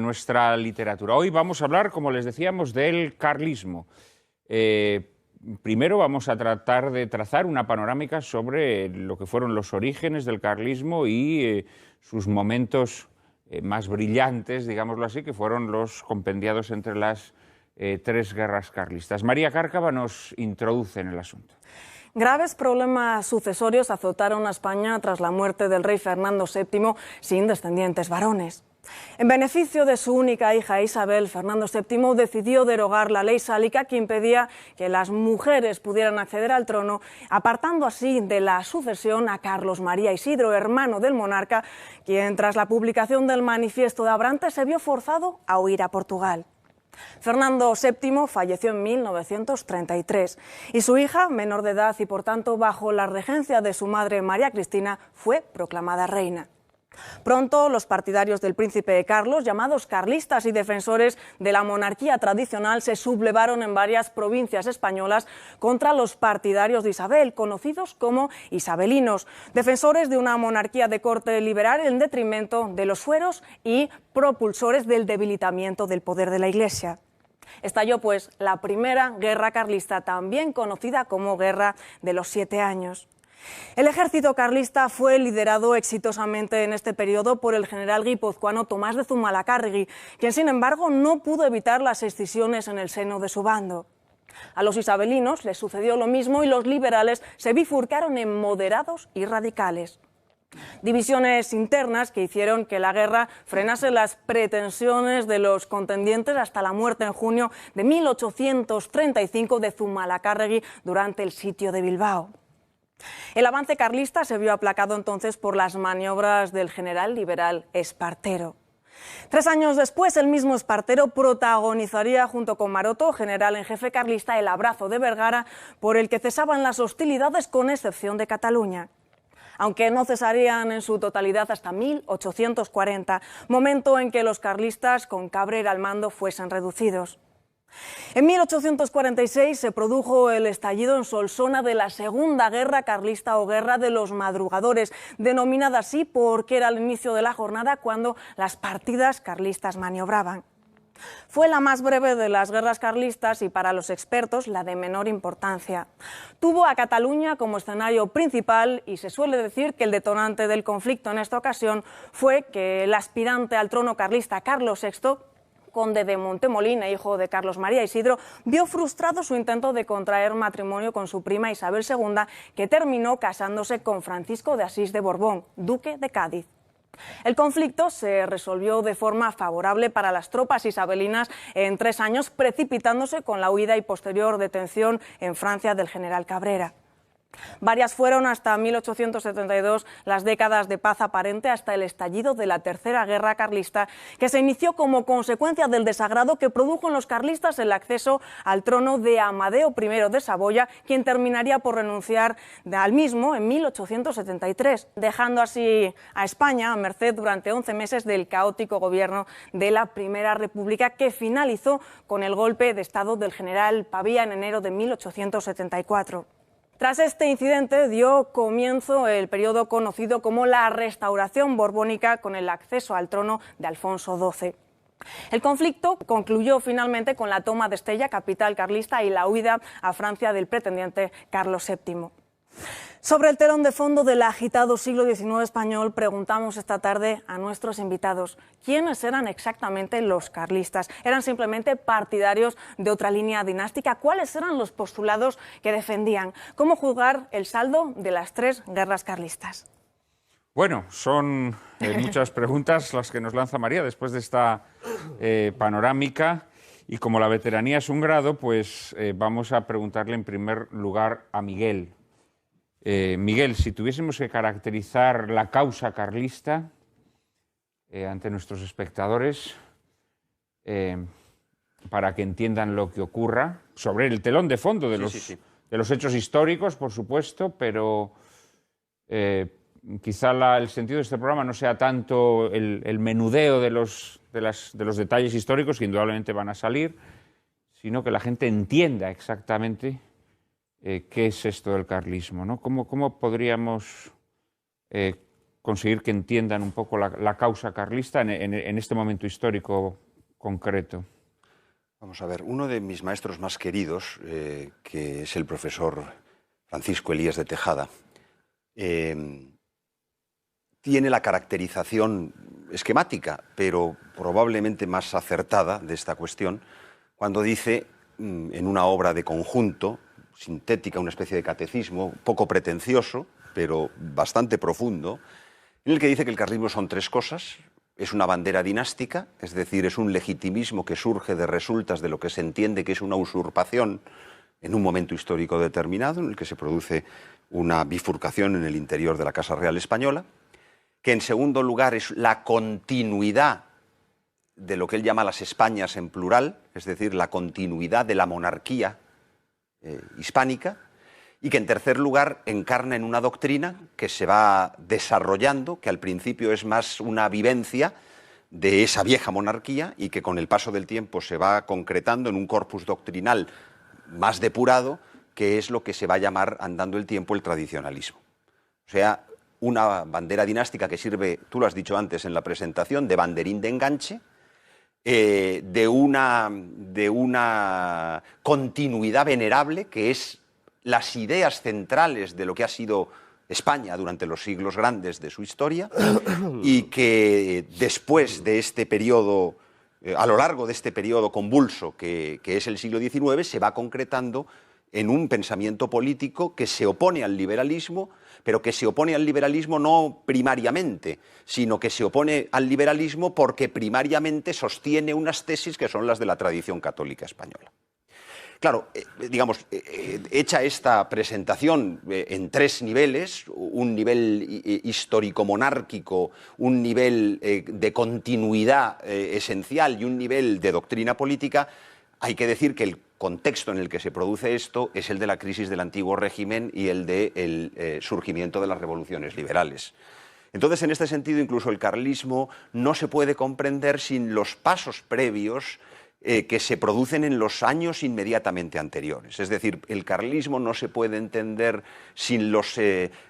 nuestra literatura. Hoy vamos a hablar, como les decíamos, del carlismo. Primero vamos a tratar de trazar una panorámica sobre lo que fueron los orígenes del carlismo y sus momentos más brillantes, digámoslo así, que fueron los compendiados entre las tres guerras carlistas. María Cárcava nos introduce en el asunto. Graves problemas sucesorios azotaron a España tras la muerte del rey Fernando VII sin descendientes varones. En beneficio de su única hija Isabel, Fernando VII decidió derogar la ley sálica que impedía que las mujeres pudieran acceder al trono, apartando así de la sucesión a Carlos María Isidro, hermano del monarca, quien tras la publicación del Manifiesto de Abrantes se vio forzado a huir a Portugal. Fernando VII falleció en 1933 y su hija, menor de edad y por tanto bajo la regencia de su madre María Cristina, fue proclamada reina. Pronto los partidarios del príncipe Carlos, llamados carlistas y defensores de la monarquía tradicional, se sublevaron en varias provincias españolas contra los partidarios de Isabel, conocidos como isabelinos, defensores de una monarquía de corte liberal en detrimento de los fueros y propulsores del debilitamiento del poder de la Iglesia. Estalló pues la primera guerra carlista, también conocida como Guerra de los 7 años. El ejército carlista fue liderado exitosamente en este periodo por el general guipuzcoano Tomás de Zumalacárregui, quien sin embargo no pudo evitar las escisiones en el seno de su bando. A los isabelinos les sucedió lo mismo y los liberales se bifurcaron en moderados y radicales. Divisiones internas que hicieron que la guerra frenase las pretensiones de los contendientes hasta la muerte en junio de 1835 de Zumalacárregui durante el sitio de Bilbao. El avance carlista se vio aplacado entonces por las maniobras del general liberal Espartero. 3 años después, el mismo Espartero protagonizaría junto con Maroto, general en jefe carlista, el abrazo de Vergara, por el que cesaban las hostilidades con excepción de Cataluña, aunque no cesarían en su totalidad hasta 1840, momento en que los carlistas, con Cabrera al mando, fuesen reducidos. En 1846 se produjo el estallido en Solsona de la Segunda Guerra Carlista o Guerra de los Madrugadores, denominada así porque era el inicio de la jornada cuando las partidas carlistas maniobraban. Fue la más breve de las guerras carlistas y para los expertos la de menor importancia. Tuvo a Cataluña como escenario principal y se suele decir que el detonante del conflicto en esta ocasión fue que el aspirante al trono carlista Carlos VI, conde de Montemolín, hijo de Carlos María Isidro, vio frustrado su intento de contraer matrimonio con su prima Isabel II, que terminó casándose con Francisco de Asís de Borbón, duque de Cádiz. El conflicto se resolvió de forma favorable para las tropas isabelinas en 3 años, precipitándose con la huida y posterior detención en Francia del general Cabrera. Varias fueron hasta 1872 las décadas de paz aparente hasta el estallido de la Tercera Guerra Carlista, que se inició como consecuencia del desagrado que produjo en los carlistas el acceso al trono de Amadeo I de Saboya, quien terminaría por renunciar al mismo en 1873, dejando así a España a merced durante 11 meses del caótico gobierno de la Primera República, que finalizó con el golpe de Estado del general Pavía en enero de 1874. Tras este incidente dio comienzo el periodo conocido como la Restauración Borbónica, con el acceso al trono de Alfonso XII. El conflicto concluyó finalmente con la toma de Estella, capital carlista, y la huida a Francia del pretendiente Carlos VII. Sobre el telón de fondo del agitado siglo XIX español, preguntamos esta tarde a nuestros invitados quiénes eran exactamente los carlistas. ¿Eran simplemente partidarios de otra línea dinástica? ¿Cuáles eran los postulados que defendían? ¿Cómo juzgar el saldo de las 3 guerras carlistas? Bueno, son muchas preguntas las que nos lanza María después de esta panorámica. Y como la veteranía es un grado, pues vamos a preguntarle en primer lugar a Miguel. Miguel, si tuviésemos que caracterizar la causa carlista ante nuestros espectadores, para que entiendan lo que ocurra, sobre el telón de fondo de los hechos históricos, por supuesto, pero quizá el sentido de este programa no sea tanto el menudeo de los detalles históricos, que indudablemente van a salir, sino que la gente entienda exactamente qué es esto del carlismo, ¿no? ¿Cómo podríamos conseguir que entiendan un poco la causa carlista en este momento histórico concreto? Vamos a ver, uno de mis maestros más queridos, que es el profesor Francisco Elías de Tejada, tiene la caracterización esquemática, pero probablemente más acertada de esta cuestión, cuando dice, en una obra de conjunto, sintética, una especie de catecismo, poco pretencioso, pero bastante profundo, en el que dice que el carlismo son tres cosas. Es una bandera dinástica, es decir, es un legitimismo que surge de resultas de lo que se entiende que es una usurpación en un momento histórico determinado, en el que se produce una bifurcación en el interior de la Casa Real Española, que en segundo lugar es la continuidad de lo que él llama las Españas en plural, es decir, la continuidad de la monarquía hispánica, y que en tercer lugar encarna en una doctrina que se va desarrollando, que al principio es más una vivencia de esa vieja monarquía y que con el paso del tiempo se va concretando en un corpus doctrinal más depurado, que es lo que se va a llamar, andando el tiempo, el tradicionalismo. O sea, una bandera dinástica que sirve, tú lo has dicho antes en la presentación, de banderín de enganche, de una continuidad venerable, que es las ideas centrales de lo que ha sido España durante los siglos grandes de su historia, y que después de este periodo, a lo largo de este periodo convulso que es el siglo XIX, se va concretando en un pensamiento político que se opone al liberalismo, pero que se opone al liberalismo no primariamente, sino que se opone al liberalismo porque primariamente sostiene unas tesis que son las de la tradición católica española. Claro, hecha esta presentación en tres niveles, un nivel histórico-monárquico, un nivel de continuidad esencial y un nivel de doctrina política, hay que decir que el contexto en el que se produce esto es el de la crisis del antiguo régimen y el del surgimiento de las revoluciones liberales. Entonces, en este sentido, incluso el carlismo no se puede comprender sin los pasos previos que se producen en los años inmediatamente anteriores. Es decir, el carlismo no se puede entender sin los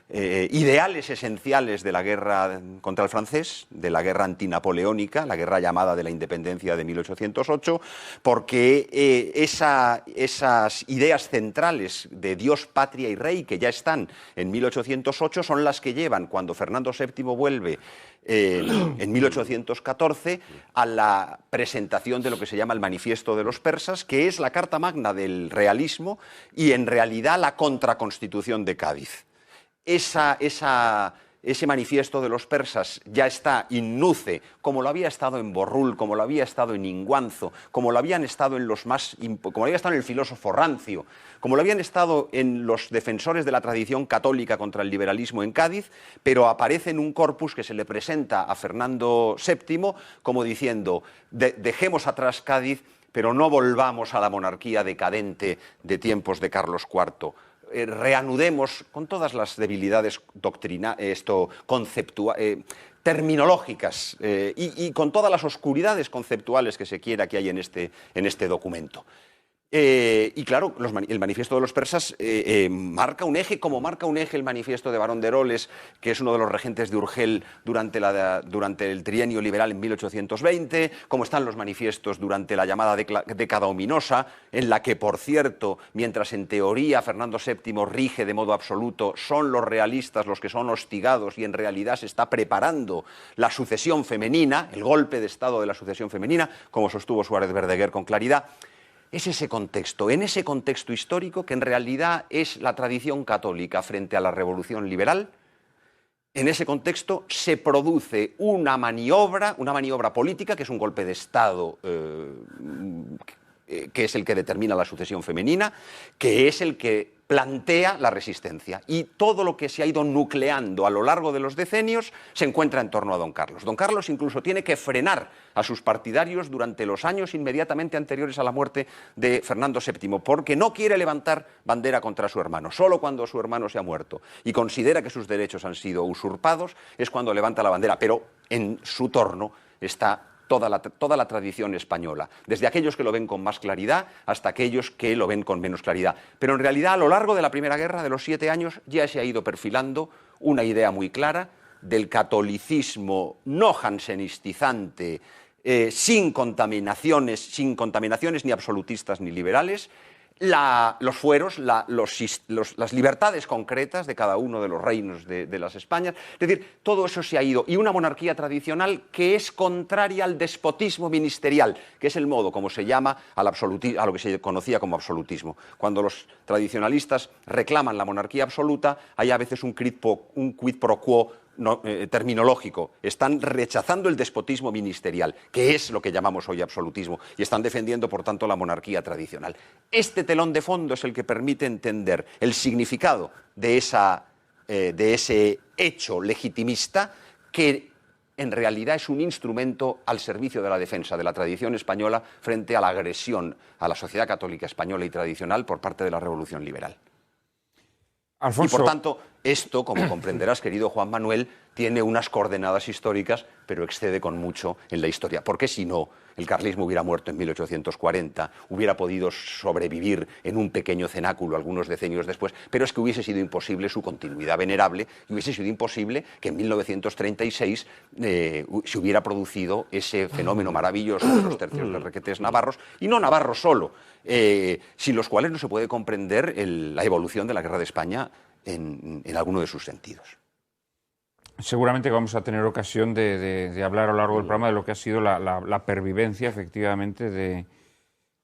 ideales esenciales de la guerra contra el francés, de la guerra antinapoleónica, la guerra llamada de la independencia de 1808, porque esas ideas centrales de Dios, patria y rey, que ya están en 1808, son las que llevan, cuando Fernando VII vuelve en 1814, a la presentación de lo que se llama el Manifiesto de los Persas, que es la carta magna del realismo y en realidad la contraconstitución de Cádiz. Ese manifiesto de los persas ya está in nuce, como lo había estado en Borrul, como lo había estado en Inguanzo, como lo habían estado como lo había estado en el filósofo Rancio, como lo habían estado en los defensores de la tradición católica contra el liberalismo en Cádiz, pero aparece en un corpus que se le presenta a Fernando VII como diciendo: dejemos atrás Cádiz, pero no volvamos a la monarquía decadente de tiempos de Carlos IV. Reanudemos con todas las debilidades terminológicas y con todas las oscuridades conceptuales que se quiera que hay en este documento. Y claro, el manifiesto de los persas marca un eje, como marca un eje el manifiesto de Barón de Eroles, que es uno de los regentes de Urgel durante el trienio liberal en 1820, como están los manifiestos durante la llamada década ominosa, en la que, por cierto, mientras en teoría Fernando VII rige de modo absoluto, son los realistas los que son hostigados y en realidad se está preparando la sucesión femenina, el golpe de estado de la sucesión femenina, como sostuvo Suárez Verdaguer con claridad. Es ese contexto, en ese contexto histórico que en realidad es la tradición católica frente a la revolución liberal, en ese contexto se produce una maniobra política, que es un golpe de Estado, que es el que determina la sucesión femenina, que es el que plantea la resistencia. Y todo lo que se ha ido nucleando a lo largo de los decenios se encuentra en torno a don Carlos. Don Carlos incluso tiene que frenar a sus partidarios durante los años inmediatamente anteriores a la muerte de Fernando VII, porque no quiere levantar bandera contra su hermano. Solo cuando su hermano se ha muerto y considera que sus derechos han sido usurpados es cuando levanta la bandera, pero en su torno está toda la tradición española, desde aquellos que lo ven con más claridad hasta aquellos que lo ven con menos claridad. Pero en realidad, a lo largo de la Primera Guerra, de los 7 años, ya se ha ido perfilando una idea muy clara del catolicismo no jansenistizante, sin contaminaciones ni absolutistas ni liberales, los fueros, las libertades concretas de cada uno de los reinos de las Españas. Es decir, todo eso se ha ido. Y una monarquía tradicional que es contraria al despotismo ministerial, que es el modo como se llama a lo que se conocía como absolutismo. Cuando los tradicionalistas reclaman la monarquía absoluta, hay a veces un quid pro quo terminológico. Están rechazando el despotismo ministerial, que es lo que llamamos hoy absolutismo, y están defendiendo, por tanto, la monarquía tradicional. Este telón de fondo es el que permite entender el significado de ese hecho legitimista, que en realidad es un instrumento al servicio de la defensa de la tradición española frente a la agresión a la sociedad católica española y tradicional por parte de la Revolución Liberal. Alfonso. Y por tanto, esto, como comprenderás, querido Juan Manuel, tiene unas coordenadas históricas, pero excede con mucho en la historia. Porque si no, el carlismo hubiera muerto en 1840, hubiera podido sobrevivir en un pequeño cenáculo algunos decenios después, pero es que hubiese sido imposible su continuidad venerable y hubiese sido imposible que en 1936 se hubiera producido ese fenómeno maravilloso de los tercios de requetés navarros, y no navarros solo, sin los cuales no se puede comprender la evolución de la Guerra de España en alguno de sus sentidos. Seguramente vamos a tener ocasión de hablar a lo largo del programa de lo que ha sido la pervivencia, efectivamente,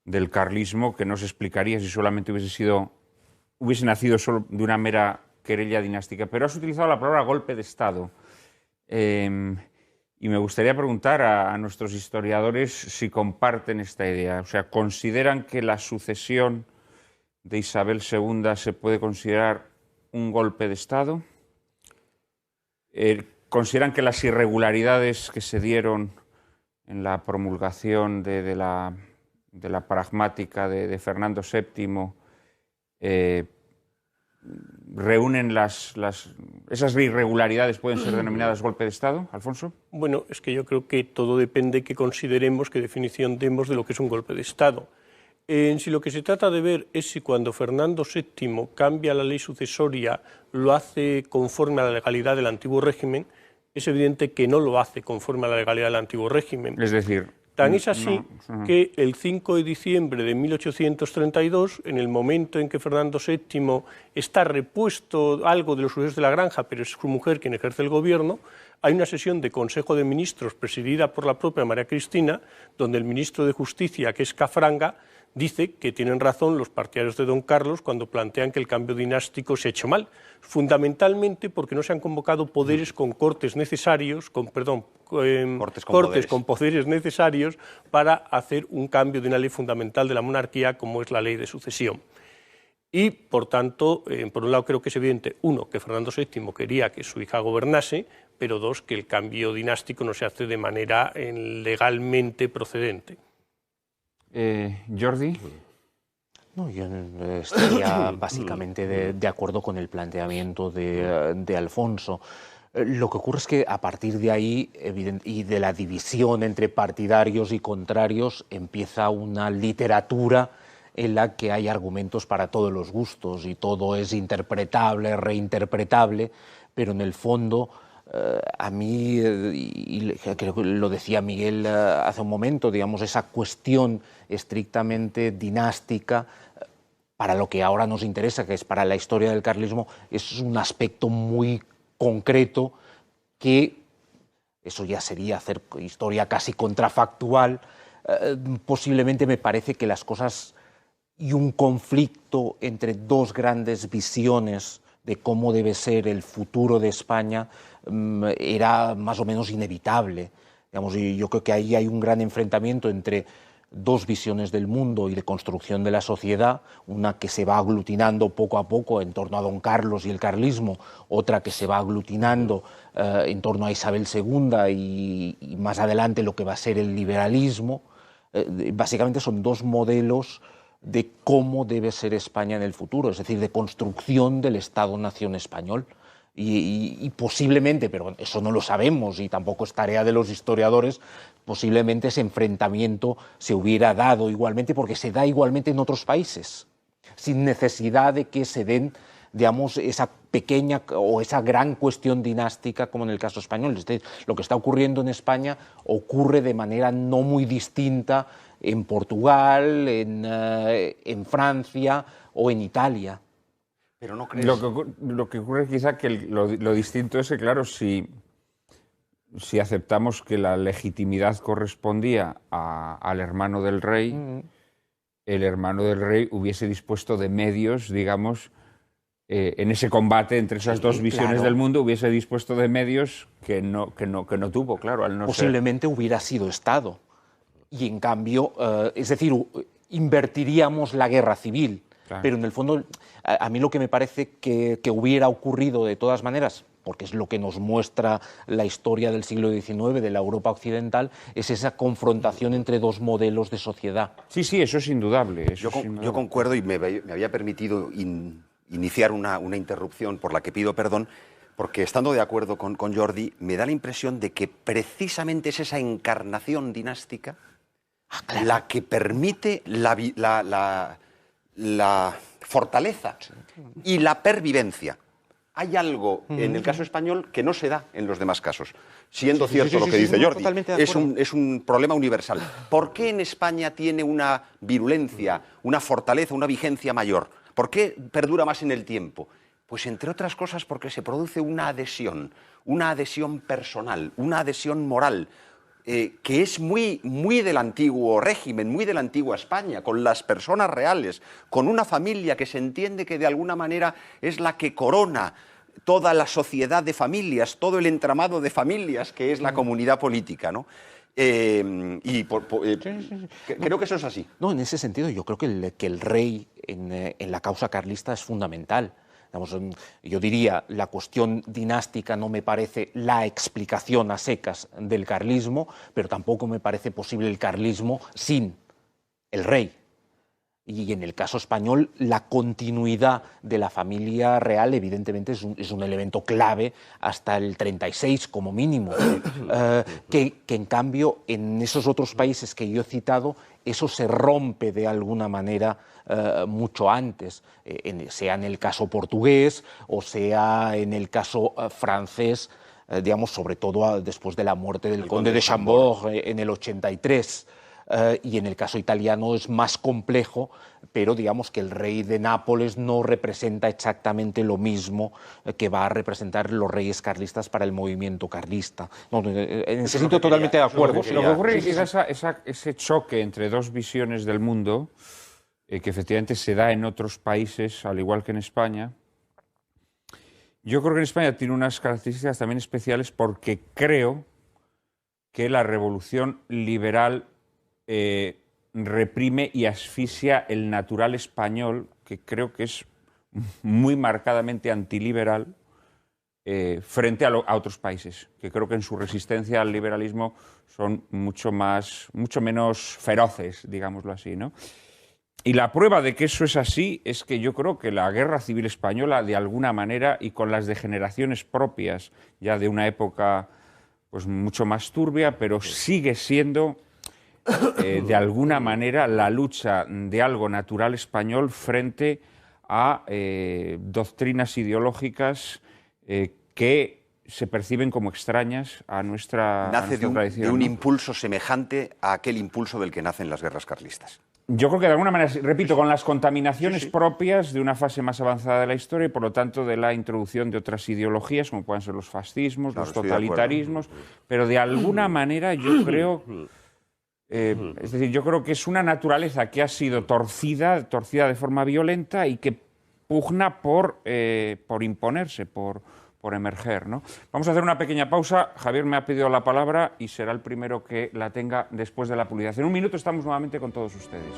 del carlismo, que no se explicaría si solamente hubiese nacido solo de una mera querella dinástica. Pero has utilizado la palabra golpe de Estado. Y me gustaría preguntar a nuestros historiadores si comparten esta idea. O sea, ¿consideran que la sucesión de Isabel II se puede considerar un golpe de Estado? ¿Consideran que las irregularidades que se dieron en la promulgación de la pragmática de Fernando VII reúnen esas irregularidades, pueden ser denominadas golpe de Estado, Alfonso? Bueno, es que yo creo que todo depende de que consideremos, qué definición demos de lo que es un golpe de Estado. Si lo que se trata de ver es si cuando Fernando VII cambia la ley sucesoria lo hace conforme a la legalidad del antiguo régimen, es evidente que no lo hace conforme a la legalidad del antiguo régimen. Es decir, tan es así que el 5 de diciembre de 1832, en el momento en que Fernando VII está repuesto algo de los sucesos de la granja, pero es su mujer quien ejerce el gobierno, hay una sesión de Consejo de Ministros presidida por la propia María Cristina, donde el ministro de Justicia, que es Cafranga, dice que tienen razón los partidarios de don Carlos cuando plantean que el cambio dinástico se ha hecho mal, fundamentalmente porque no se han convocado poderes con cortes necesarios, cortes con poderes necesarios para hacer un cambio de una ley fundamental de la monarquía como es la ley de sucesión. Y, por tanto, por un lado creo que es evidente, uno, que Fernando VII quería que su hija gobernase, pero dos, que el cambio dinástico no se hace de manera legalmente procedente. Jordi. No, yo estaría básicamente de acuerdo con el planteamiento de Alfonso. Lo que ocurre es que a partir de ahí y de la división entre partidarios y contrarios empieza una literatura en la que hay argumentos para todos los gustos y todo es interpretable, reinterpretable, pero en el fondo a mí, y creo que lo decía Miguel hace un momento, digamos, esa cuestión estrictamente dinástica, para lo que ahora nos interesa, que es para la historia del carlismo, es un aspecto muy concreto que, eso ya sería hacer historia casi contrafactual, posiblemente me parece que las cosas y un conflicto entre dos grandes visiones de cómo debe ser el futuro de España era más o menos inevitable. Digamos, y yo creo que ahí hay un gran enfrentamiento entre dos visiones del mundo y de construcción de la sociedad, una que se va aglutinando poco a poco en torno a don Carlos y el carlismo, otra que se va aglutinando en torno a Isabel II y más adelante lo que va a ser el liberalismo. Básicamente son dos modelos de cómo debe ser España en el futuro, es decir, de construcción del Estado-Nación español. Y posiblemente, pero eso no lo sabemos y tampoco es tarea de los historiadores, posiblemente ese enfrentamiento se hubiera dado igualmente, porque se da igualmente en otros países, sin necesidad de que se den digamos, esa pequeña o esa gran cuestión dinástica como en el caso español. Lo que está ocurriendo en España ocurre de manera no muy distinta en Portugal, en Francia o en Italia. Pero no crees... Lo que ocurre quizá que lo distinto es que, claro, si aceptamos que la legitimidad correspondía al hermano del rey, el hermano del rey hubiese dispuesto de medios, digamos, en ese combate entre esas dos visiones del mundo, hubiese dispuesto de medios que no tuvo, claro, al no Posiblemente hubiera sido Estado. Y en cambio, es decir, invertiríamos la guerra civil. Claro. Pero en el fondo, a mí lo que me parece que hubiera ocurrido de todas maneras, porque es lo que nos muestra la historia del siglo XIX, de la Europa occidental, es esa confrontación entre dos modelos de sociedad. Sí, sí, eso es indudable. Yo concuerdo y me había permitido iniciar una interrupción por la que pido perdón, porque estando de acuerdo con Jordi, me da la impresión de que precisamente es esa encarnación dinástica la que permite la fortaleza y la pervivencia. Hay algo en el caso español que no se da en los demás casos. Siendo cierto lo que dice Jordi, es un problema universal. ¿Por qué en España tiene una virulencia, una fortaleza, una vigencia mayor? ¿Por qué perdura más en el tiempo? Pues entre otras cosas porque se produce una adhesión personal, una adhesión moral, que es muy del antiguo régimen, muy de la antigua España, con las personas reales, con una familia que se entiende que de alguna manera es la que corona toda la sociedad de familias, todo el entramado de familias que es la comunidad política, ¿no? Creo que eso es así. No, en ese sentido yo creo que el rey en la causa carlista es fundamental. Yo diría, la cuestión dinástica no me parece la explicación a secas del carlismo, pero tampoco me parece posible el carlismo sin el rey. Y en el caso español, la continuidad de la familia real, evidentemente, es un elemento clave hasta el 36 como mínimo. Que en cambio, en esos otros países que yo he citado, eso se rompe de alguna manera mucho antes, sea en el caso portugués o sea en el caso francés, digamos, sobre todo después de la muerte del conde de Chambord en el 83. Y en el caso italiano es más complejo, pero digamos que el rey de Nápoles no representa exactamente lo mismo que va a representar los reyes carlistas para el movimiento carlista. No, en ese sentido totalmente de acuerdo. Lo que ocurre es ese choque entre dos visiones del mundo, que efectivamente se da en otros países, al igual que en España. Yo creo que en España tiene unas características también especiales porque creo que la revolución liberal reprime y asfixia el natural español, que creo que es muy marcadamente antiliberal frente a otros países, que creo que en su resistencia al liberalismo son mucho menos feroces, digámoslo así, ¿no? Y la prueba de que eso es así es que yo creo que la guerra civil española, de alguna manera, y con las degeneraciones propias ya de una época pues mucho más turbia, pero sigue siendo de alguna manera la lucha de algo natural español frente a doctrinas ideológicas que se perciben como extrañas a nuestra tradición. Nace de un impulso semejante a aquel impulso del que nacen las guerras carlistas. Yo creo que de alguna manera, repito, con las contaminaciones propias de una fase más avanzada de la historia y por lo tanto de la introducción de otras ideologías como pueden ser los fascismos, los totalitarismos, pero de alguna manera yo creo... es decir, yo creo que es una naturaleza que ha sido torcida de forma violenta y que pugna por imponerse, por emerger, ¿no? Vamos a hacer una pequeña pausa. Javier me ha pedido la palabra y será el primero que la tenga después de la publicidad. En un minuto estamos nuevamente con todos ustedes.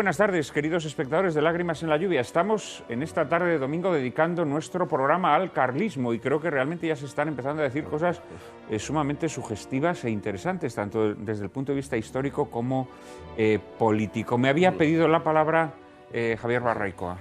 buenas tardes, queridos espectadores de Lágrimas en la Lluvia. Estamos en esta tarde de domingo dedicando nuestro programa al carlismo y creo que realmente ya se están empezando a decir cosas sumamente sugestivas e interesantes, tanto desde el punto de vista histórico como político. Me había pedido la palabra Javier Barraicoa.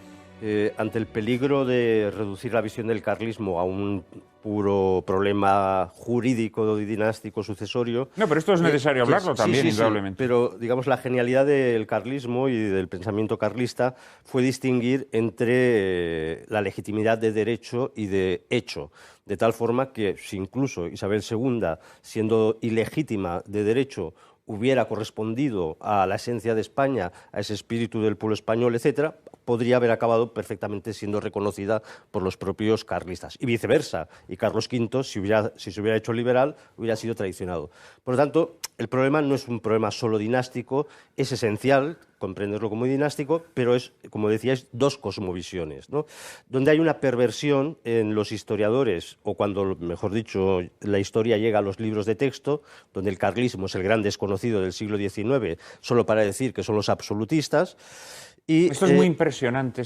Ante el peligro de reducir la visión del carlismo a un puro problema jurídico, dinástico, sucesorio... No, pero esto es necesario hablarlo también, sí, indudablemente. Pero, digamos, la genialidad del carlismo y del pensamiento carlista fue distinguir entre la legitimidad de derecho y de hecho, de tal forma que si incluso Isabel II, siendo ilegítima de derecho, hubiera correspondido a la esencia de España, a ese espíritu del pueblo español, etcétera, podría haber acabado perfectamente siendo reconocida por los propios carlistas. Y viceversa. Y Carlos V, si se hubiera hecho liberal, hubiera sido traicionado. Por lo tanto, el problema no es un problema solo dinástico, es esencial comprenderlo como dinástico, pero es, como decíais, dos cosmovisiones, ¿no? Donde hay una perversión en los historiadores, o cuando, mejor dicho, la historia llega a los libros de texto, donde el carlismo es el gran desconocido del siglo XIX, solo para decir que son los absolutistas. Y, esto es muy impresionante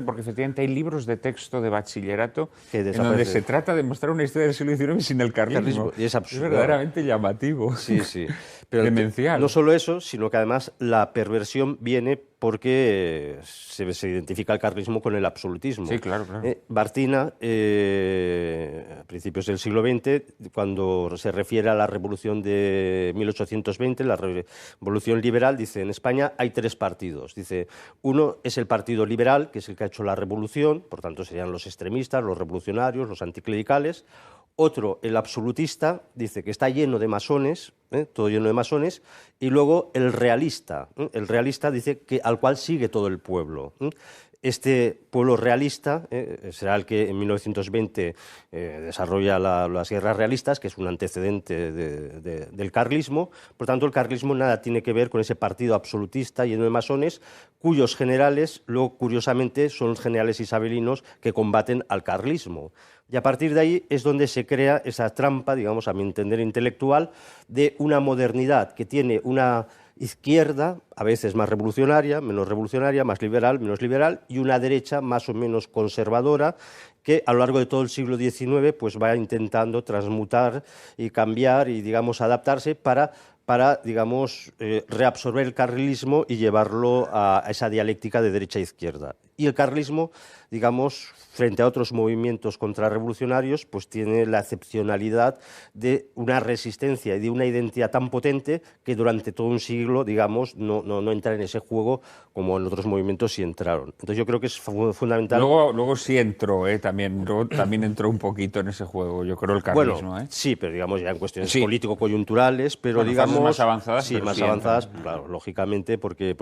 porque efectivamente hay libros de texto de bachillerato en donde se trata de mostrar una historia del siglo XIX sin el carlismo. Y es verdaderamente llamativo. Sí, sí. Pero demencial. No solo eso, sino que además la perversión viene porque se identifica el carlismo con el absolutismo. Sí, claro, claro. Barcina, a principios del siglo XX, cuando se refiere a la revolución de 1820, la revolución liberal, dice, en España hay tres partidos. Dice, uno es el Partido Liberal, que es el que ha hecho la revolución, por tanto serían los extremistas, los revolucionarios, los anticlericales. Otro, el absolutista, dice que está lleno de masones, todo lleno de masones, y luego el realista. El realista dice que al cual sigue todo el pueblo. Este pueblo realista será el que en 1920 desarrolla las guerras realistas, que es un antecedente del carlismo. Por tanto, el carlismo nada tiene que ver con ese partido absolutista lleno de masones, cuyos generales, luego curiosamente, son los generales isabelinos que combaten al carlismo. Y a partir de ahí es donde se crea esa trampa, digamos, a mi entender intelectual, de una modernidad que tiene una izquierda, a veces más revolucionaria, más liberal, menos liberal, y una derecha más o menos conservadora, que a lo largo de todo el siglo XIX pues va intentando transmutar y cambiar y, digamos, adaptarse para digamos, reabsorber el carlismo y llevarlo a esa dialéctica de derecha e izquierda. Y el carlismo, digamos, frente a otros movimientos contrarrevolucionarios, pues tiene la excepcionalidad de una resistencia y de una identidad tan potente que durante todo un siglo, digamos, no entra en ese juego como en otros movimientos sí entraron. Entonces yo creo que es fundamental. Luego sí entró, también entró un poquito en ese juego, yo creo, el carlismo. Bueno, sí, pero digamos ya en cuestiones político-coyunturales, pero digamos más avanzadas. Sí, más avanzadas, claro, lógicamente, porque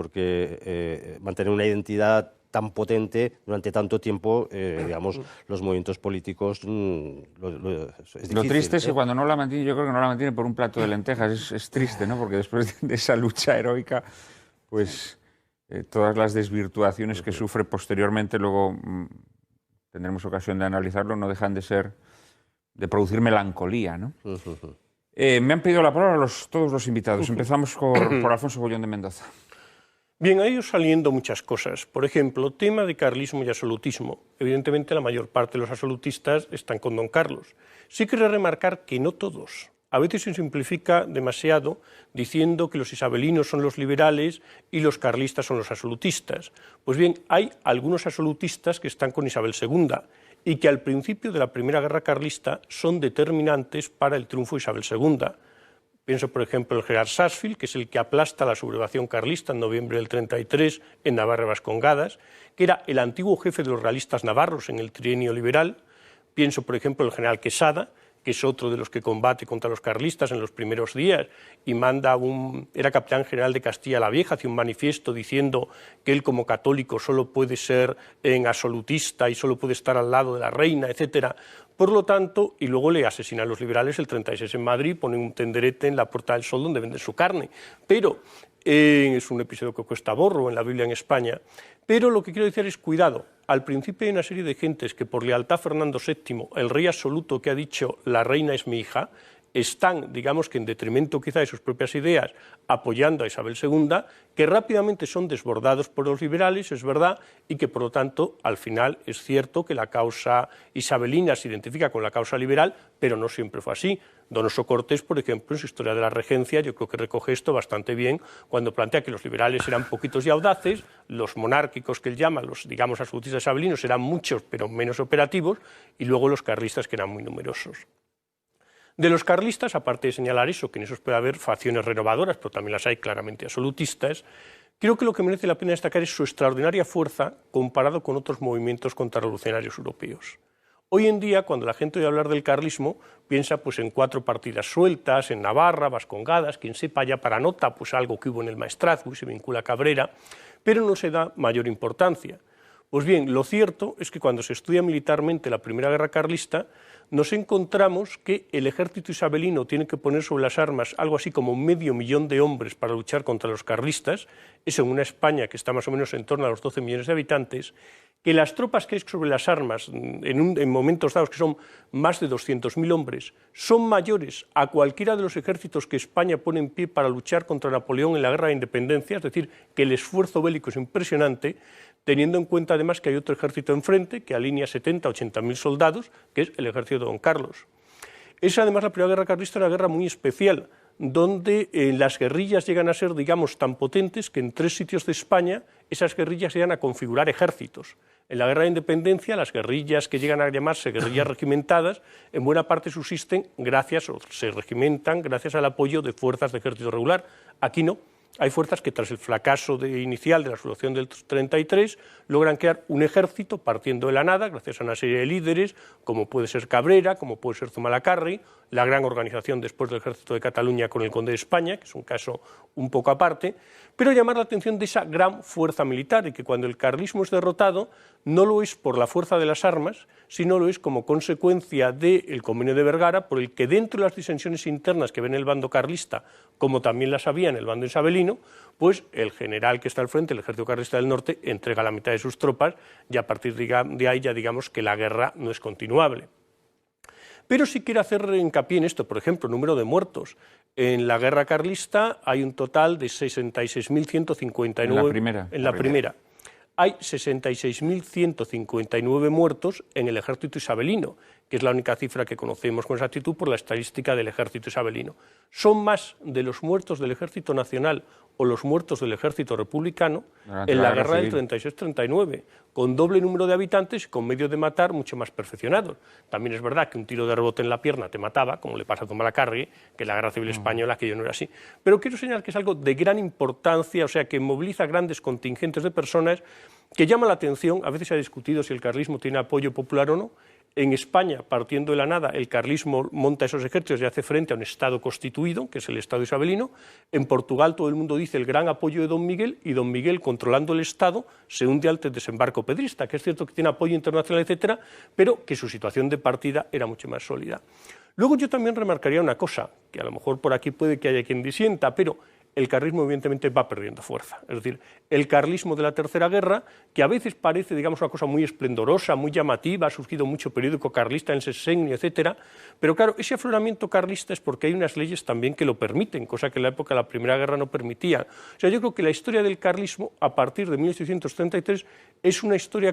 mantener una identidad tan potente durante tanto tiempo, digamos, los movimientos políticos es difícil. Lo triste es que cuando no la mantiene, yo creo que no la mantiene por un plato de lentejas, es triste, ¿no? Porque después de esa lucha heroica, pues todas las desvirtuaciones que sufre posteriormente, luego tendremos ocasión de analizarlo, no dejan de producir melancolía, ¿no? Me han pedido la palabra todos los invitados. Empezamos por Alfonso Bollón de Mendoza. Bien, ha ido saliendo muchas cosas. Por ejemplo, tema de carlismo y absolutismo. Evidentemente, la mayor parte de los absolutistas están con don Carlos. Sí quería remarcar que no todos. A veces se simplifica demasiado diciendo que los isabelinos son los liberales y los carlistas son los absolutistas. Pues bien, hay algunos absolutistas que están con Isabel II y que al principio de la Primera Guerra Carlista son determinantes para el triunfo de Isabel II. Pienso, por ejemplo, en Gerard Sarsfield, que es el que aplasta la sublevación carlista en noviembre del 33 en Navarra y Vascongadas, que era el antiguo jefe de los realistas navarros en el trienio liberal. Pienso, por ejemplo, en el general Quesada, que es otro de los que combate contra los carlistas en los primeros días y era capitán general de Castilla la Vieja, hace un manifiesto diciendo que él como católico solo puede ser absolutista y solo puede estar al lado de la reina, etcétera. Por lo tanto, y luego le asesinan a los liberales el 36 en Madrid, ponen un tenderete en la Puerta del Sol donde venden su carne. Pero es un episodio que cuesta borro en la Biblia en España. Pero lo que quiero decir es cuidado. Al principio hay una serie de gentes que por lealtad a Fernando VII, el rey absoluto que ha dicho la reina es mi hija, están, digamos que en detrimento quizá de sus propias ideas, apoyando a Isabel II, que rápidamente son desbordados por los liberales, es verdad, y que por lo tanto al final es cierto que la causa isabelina se identifica con la causa liberal, pero no siempre fue así. Donoso Cortés, por ejemplo, en su Historia de la Regencia, yo creo que recoge esto bastante bien cuando plantea que los liberales eran poquitos y audaces, los monárquicos que él llama, los, digamos, absolutistas isabelinos, eran muchos pero menos operativos, y luego los carlistas, que eran muy numerosos. De los carlistas, aparte de señalar eso, que en esos puede haber facciones renovadoras, pero también las hay claramente absolutistas, creo que lo que merece la pena destacar es su extraordinaria fuerza comparado con otros movimientos contrarrevolucionarios europeos. Hoy en día, cuando la gente oye hablar del carlismo, piensa pues, en 4 partidas sueltas, en Navarra, Vascongadas, quien sepa ya para nota, pues algo que hubo en el Maestrazgo y se vincula a Cabrera, pero no se da mayor importancia. Pues bien, lo cierto es que cuando se estudia militarmente la Primera Guerra Carlista, nos encontramos que el ejército isabelino tiene que poner sobre las armas algo así como 500.000 de hombres para luchar contra los carlistas, eso en una España que está más o menos en torno a los 12 millones de habitantes, que las tropas que hay sobre las armas en momentos dados, que son más de 200.000 hombres, son mayores a cualquiera de los ejércitos que España pone en pie para luchar contra Napoleón en la Guerra de Independencia, es decir, que el esfuerzo bélico es impresionante, teniendo en cuenta además que hay otro ejército enfrente que alinea 70.000 o 80.000 soldados, que es el ejército de Don Carlos. Es además la Primera Guerra Carlista una guerra muy especial, donde las guerrillas llegan a ser, digamos, tan potentes que en 3 sitios de España esas guerrillas llegan a configurar ejércitos. En la Guerra de Independencia, las guerrillas que llegan a llamarse guerrillas regimentadas, en buena parte subsisten gracias, o se regimentan gracias al apoyo de fuerzas de ejército regular. Aquí no. Hay fuerzas que tras el fracaso inicial de la Revolución del 33 logran crear un ejército partiendo de la nada gracias a una serie de líderes como puede ser Cabrera, como puede ser Zumalacárregui, la gran organización después del Ejército de Cataluña con el Conde de España, que es un caso un poco aparte, pero llamar la atención de esa gran fuerza militar y que cuando el carlismo es derrotado no lo es por la fuerza de las armas, sino lo es como consecuencia del Convenio de Vergara, por el que dentro de las disensiones internas que ven el bando carlista, como también las había en el bando isabelino, pues el general que está al frente, el ejército carlista del norte, entrega la mitad de sus tropas y a partir de ahí ya digamos que la guerra no es continuable. Pero sí quiero hacer hincapié en esto, por ejemplo, número de muertos. En la guerra carlista hay un total de 66.159. En la primera. En la primera. Hay 66.159 muertos en el ejército isabelino, que es la única cifra que conocemos con exactitud por la estadística del ejército isabelino. Son más de los muertos del ejército nacional o los muertos del ejército republicano en la guerra del 36-39, con doble número de habitantes y con medios de matar mucho más perfeccionados. También es verdad que un tiro de rebote en la pierna te mataba, como le pasa a Zumalacárregui, que en la guerra civil española aquello no era así. Pero quiero señalar que es algo de gran importancia, o sea, que moviliza grandes contingentes de personas, que llama la atención. A veces se ha discutido si el carlismo tiene apoyo popular o no. En España, partiendo de la nada, el carlismo monta esos ejércitos y hace frente a un Estado constituido, que es el Estado isabelino. En Portugal todo el mundo dice el gran apoyo de Don Miguel, y Don Miguel, controlando el Estado, se hunde ante el desembarco pedrista, que es cierto que tiene apoyo internacional, etcétera, pero que su situación de partida era mucho más sólida. Luego yo también remarcaría una cosa, que a lo mejor por aquí puede que haya quien disienta, pero el carlismo evidentemente va perdiendo fuerza. Es decir, el carlismo de la Tercera Guerra, que a veces parece, digamos, una cosa muy esplendorosa, muy llamativa, ha surgido mucho periódico carlista en el sexenio, etcétera, pero claro, ese afloramiento carlista es porque hay unas leyes también que lo permiten, cosa que en la época de la Primera Guerra no permitía. O sea, yo creo que la historia del carlismo, a partir de 1833, es una historia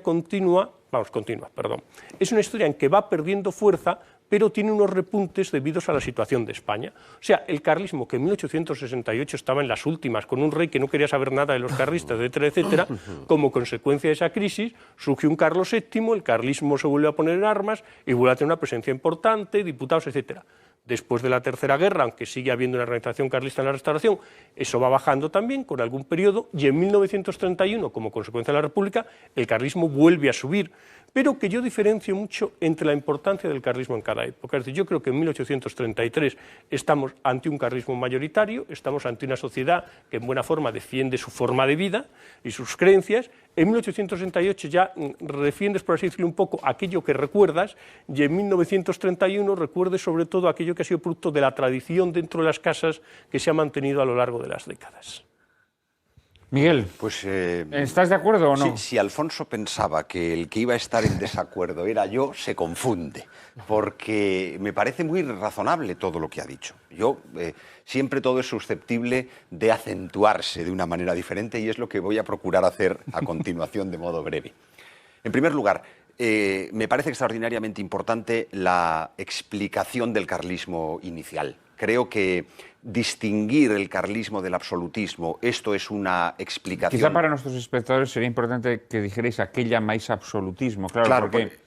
es una historia en que va perdiendo fuerza, pero tiene unos repuntes debidos a la situación de España. O sea, el carlismo, que en 1868 estaba en las últimas, con un rey que no quería saber nada de los carlistas, etcétera, etcétera, como consecuencia de esa crisis, surgió un Carlos VII, el carlismo se vuelve a poner en armas y vuelve a tener una presencia importante, diputados, etcétera. Después de la Tercera Guerra, aunque sigue habiendo una organización carlista en la Restauración, eso va bajando también con algún periodo, y en 1931, como consecuencia de la República, el carlismo vuelve a subir, pero que yo diferencio mucho entre la importancia del carlismo en cada época. Es decir, yo creo que en 1833 estamos ante un carlismo mayoritario, estamos ante una sociedad que en buena forma defiende su forma de vida y sus creencias. En 1868 ya defiendes, por así decirlo, un poco aquello que recuerdas, y en 1931 recuerdes sobre todo aquello que ha sido producto de la tradición dentro de las casas que se ha mantenido a lo largo de las décadas. Miguel, Pues, ¿estás de acuerdo o no? Si Alfonso pensaba que el que iba a estar en desacuerdo era yo, se confunde, porque me parece muy razonable todo lo que ha dicho. Siempre todo es susceptible de acentuarse de una manera diferente y es lo que voy a procurar hacer a continuación de modo breve. En primer lugar, me parece extraordinariamente importante la explicación del carlismo inicial. Creo que distinguir el carlismo del absolutismo, esto es una explicación... Quizá para nuestros espectadores sería importante que dijerais a qué llamáis absolutismo. Claro, porque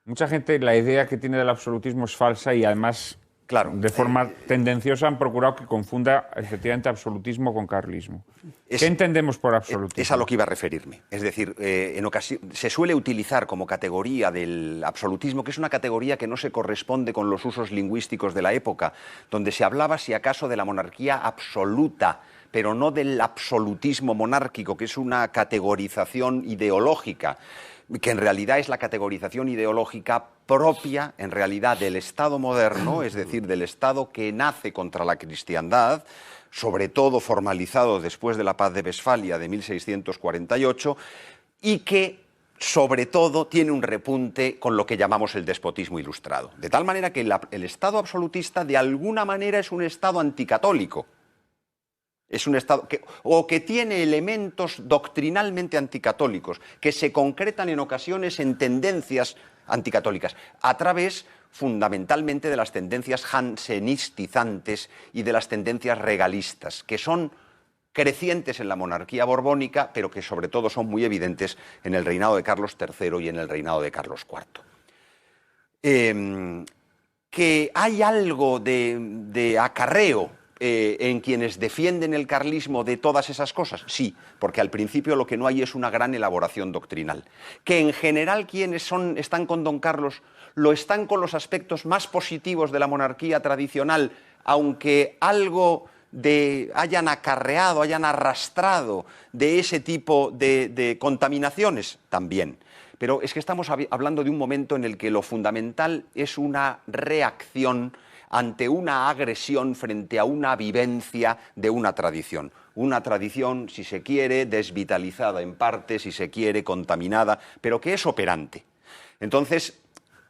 mucha gente la idea que tiene del absolutismo es falsa y además, de forma tendenciosa, han procurado que confunda efectivamente absolutismo con carlismo. ¿Qué entendemos por absolutismo? Es a lo que iba a referirme. Es decir, se suele utilizar como categoría del absolutismo, que es una categoría que no se corresponde con los usos lingüísticos de la época, donde se hablaba, si acaso, de la monarquía absoluta, pero no del absolutismo monárquico, que es una categorización ideológica, que en realidad es la categorización ideológica propia, en realidad, del Estado moderno, es decir, del Estado que nace contra la cristiandad, sobre todo formalizado después de la Paz de Westfalia de 1648, y que, sobre todo, tiene un repunte con lo que llamamos el despotismo ilustrado. De tal manera que el Estado absolutista, de alguna manera, es un Estado anticatólico. Es un Estado que tiene elementos doctrinalmente anticatólicos, que se concretan en ocasiones en tendencias anticatólicas, a través fundamentalmente de las tendencias jansenistizantes y de las tendencias regalistas, que son crecientes en la monarquía borbónica, pero que sobre todo son muy evidentes en el reinado de Carlos III y en el reinado de Carlos IV. Que hay algo de acarreo en quienes defienden el carlismo de todas esas cosas, sí, porque al principio lo que no hay es una gran elaboración doctrinal. Que en general quienes están con don Carlos lo están con los aspectos más positivos de la monarquía tradicional, aunque algo hayan acarreado, hayan arrastrado de ese tipo de contaminaciones, también. Pero es que estamos hablando de un momento en el que lo fundamental es una reacción ante una agresión frente a una vivencia de una tradición. Una tradición, si se quiere, desvitalizada en parte, si se quiere, contaminada, pero que es operante. Entonces,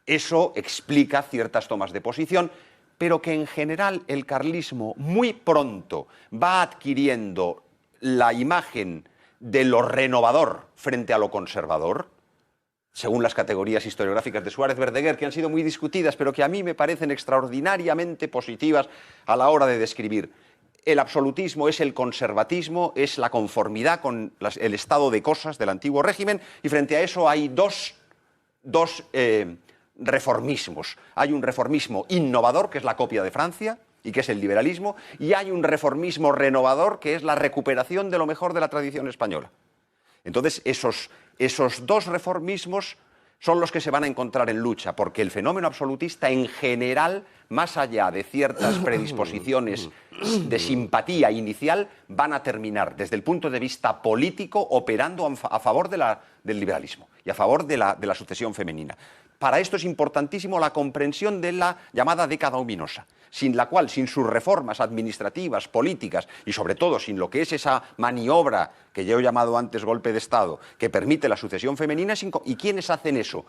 eso explica ciertas tomas de posición, pero que en general el carlismo muy pronto va adquiriendo la imagen de lo renovador frente a lo conservador, según las categorías historiográficas de Suárez Verdaguer, que han sido muy discutidas, pero que a mí me parecen extraordinariamente positivas a la hora de describir. El absolutismo es el conservatismo, es la conformidad con el estado de cosas del antiguo régimen, y frente a eso hay dos reformismos. Hay un reformismo innovador, que es la copia de Francia, y que es el liberalismo, y hay un reformismo renovador, que es la recuperación de lo mejor de la tradición española. Entonces, esos dos reformismos son los que se van a encontrar en lucha, porque el fenómeno absolutista en general, más allá de ciertas predisposiciones de simpatía inicial, van a terminar, desde el punto de vista político, operando a favor del liberalismo y a favor de la sucesión femenina. Para esto es importantísimo la comprensión de la llamada década ominosa, sin la cual, sin sus reformas administrativas, políticas y sobre todo sin lo que es esa maniobra que yo he llamado antes golpe de Estado, que permite la sucesión femenina. ¿Y quiénes hacen eso?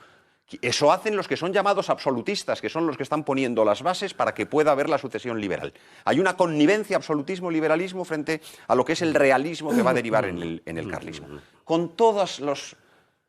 Eso hacen los que son llamados absolutistas, que son los que están poniendo las bases para que pueda haber la sucesión liberal. Hay una connivencia absolutismo-liberalismo frente a lo que es el realismo que va a derivar en el carlismo. Con todos los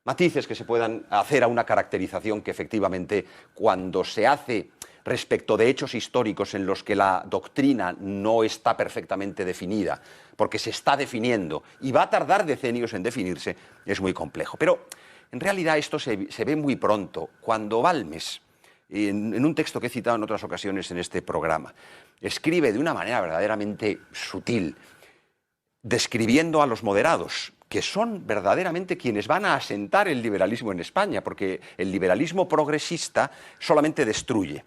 matices que se puedan hacer a una caracterización que efectivamente, cuando se hace respecto de hechos históricos en los que la doctrina no está perfectamente definida, porque se está definiendo y va a tardar decenios en definirse, es muy complejo. Pero en realidad esto se ve muy pronto, cuando Balmes, en un texto que he citado en otras ocasiones en este programa, escribe de una manera verdaderamente sutil, describiendo a los moderados, que son verdaderamente quienes van a asentar el liberalismo en España, porque el liberalismo progresista solamente destruye.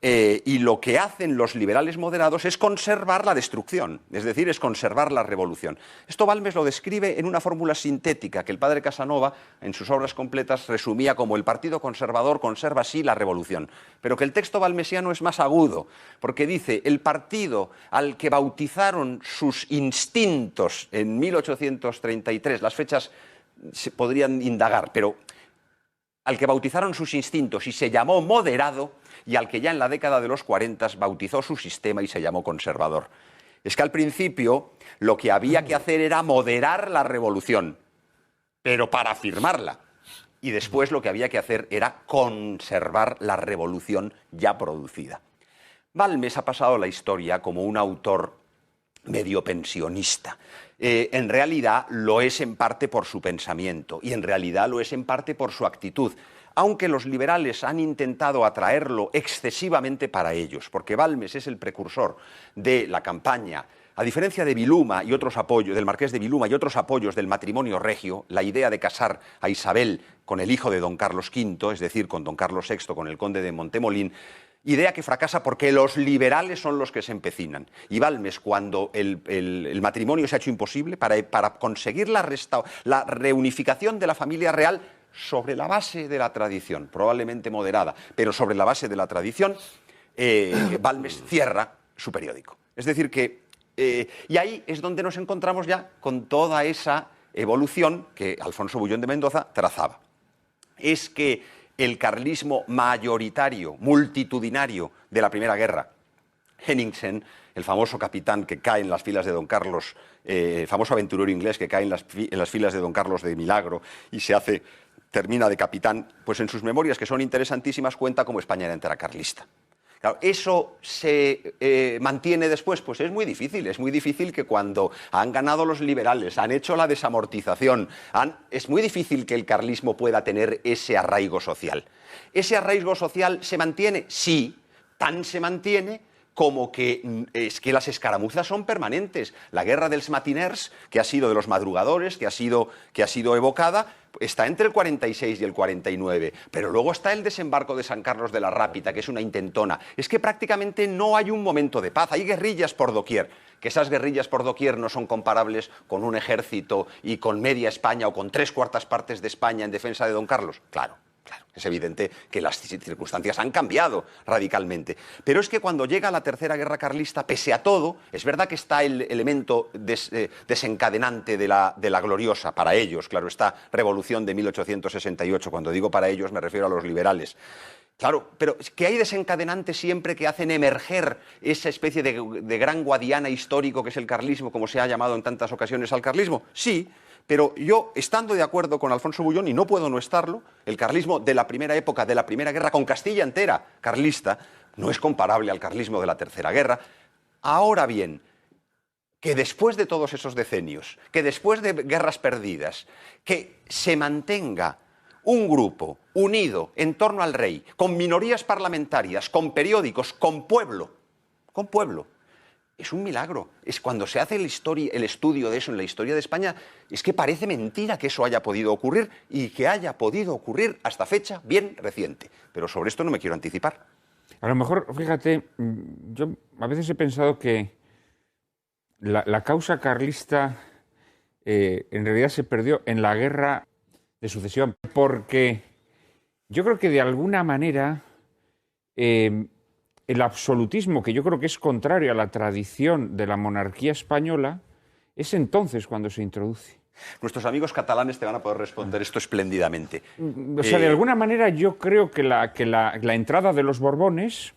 Y lo que hacen los liberales moderados es conservar la destrucción, es decir, es conservar la revolución. Esto Balmes lo describe en una fórmula sintética que el padre Casanova, en sus obras completas, resumía como: el Partido Conservador conserva así la revolución. Pero que el texto balmesiano es más agudo, porque dice: el partido al que bautizaron sus instintos en 1833, las fechas se podrían indagar, pero al que bautizaron sus instintos y se llamó moderado, y al que ya en la década de los 40 bautizó su sistema y se llamó conservador. Es que al principio lo que había que hacer era moderar la revolución, pero para afirmarla. Y después lo que había que hacer era conservar la revolución ya producida. Balmes ha pasado a la historia como un autor medio pensionista. En realidad lo es en parte por su pensamiento y en realidad lo es en parte por su actitud, aunque los liberales han intentado atraerlo excesivamente para ellos, porque Balmes es el precursor de la campaña, a diferencia de Viluma y otros apoyos, del marqués de Viluma y otros apoyos del matrimonio regio, la idea de casar a Isabel con el hijo de don Carlos V, es decir, con don Carlos VI, con el conde de Montemolín, idea que fracasa porque los liberales son los que se empecinan. Y Balmes, cuando el matrimonio se ha hecho imposible, para conseguir la reunificación de la familia real, sobre la base de la tradición, probablemente moderada, pero sobre la base de la tradición, Balmes cierra su periódico. Es decir que, y ahí es donde nos encontramos ya con toda esa evolución que Alfonso Bullón de Mendoza trazaba. Es que el carlismo mayoritario, multitudinario de la Primera Guerra, Henningsen, el famoso capitán que cae en las filas de don Carlos, famoso aventurero inglés que cae en las filas de don Carlos de Milagro y termina de capitán, pues en sus memorias, que son interesantísimas, cuenta cómo España era entera carlista. Claro, ¿eso se mantiene después? Pues es muy difícil que cuando han ganado los liberales, han hecho la desamortización, es muy difícil que el carlismo pueda tener ese arraigo social. ¿Ese arraigo social se mantiene? Sí, tan se mantiene como que es que las escaramuzas son permanentes. La guerra dels matiners, que ha sido de los madrugadores, que ha sido evocada, está entre el 46 y el 49, pero luego está el desembarco de San Carlos de la Rápita, que es una intentona. Es que prácticamente no hay un momento de paz, hay guerrillas por doquier. Que esas guerrillas por doquier no son comparables con un ejército y con media España o con 3/4 partes de España en defensa de don Carlos. Claro, es evidente que las circunstancias han cambiado radicalmente. Pero es que cuando llega la Tercera Guerra Carlista, pese a todo, es verdad que está el elemento desencadenante de la gloriosa, para ellos, claro, esta revolución de 1868. Cuando digo para ellos me refiero a los liberales. Claro, pero que hay desencadenantes siempre que hacen emerger esa especie de gran guadiana histórico que es el carlismo, como se ha llamado en tantas ocasiones al carlismo. Sí, pero yo, estando de acuerdo con Alfonso Bullón, y no puedo no estarlo, el carlismo de la primera época, de la Primera Guerra, con Castilla entera carlista, no es comparable al carlismo de la Tercera Guerra. Ahora bien, que después de todos esos decenios, que después de guerras perdidas, que se mantenga un grupo unido en torno al rey, con minorías parlamentarias, con periódicos, con pueblo, es un milagro. Es cuando se hace el estudio de eso en la historia de España, es que parece mentira que eso haya podido ocurrir y que haya podido ocurrir hasta fecha bien reciente. Pero sobre esto no me quiero anticipar. A lo mejor, fíjate, yo a veces he pensado que la causa carlista en realidad se perdió en la guerra de sucesión, porque yo creo que de alguna manera el absolutismo, que yo creo que es contrario a la tradición de la monarquía española, es entonces cuando se introduce. Nuestros amigos catalanes te van a poder responder esto espléndidamente. O sea, de alguna manera yo creo que la entrada de los Borbones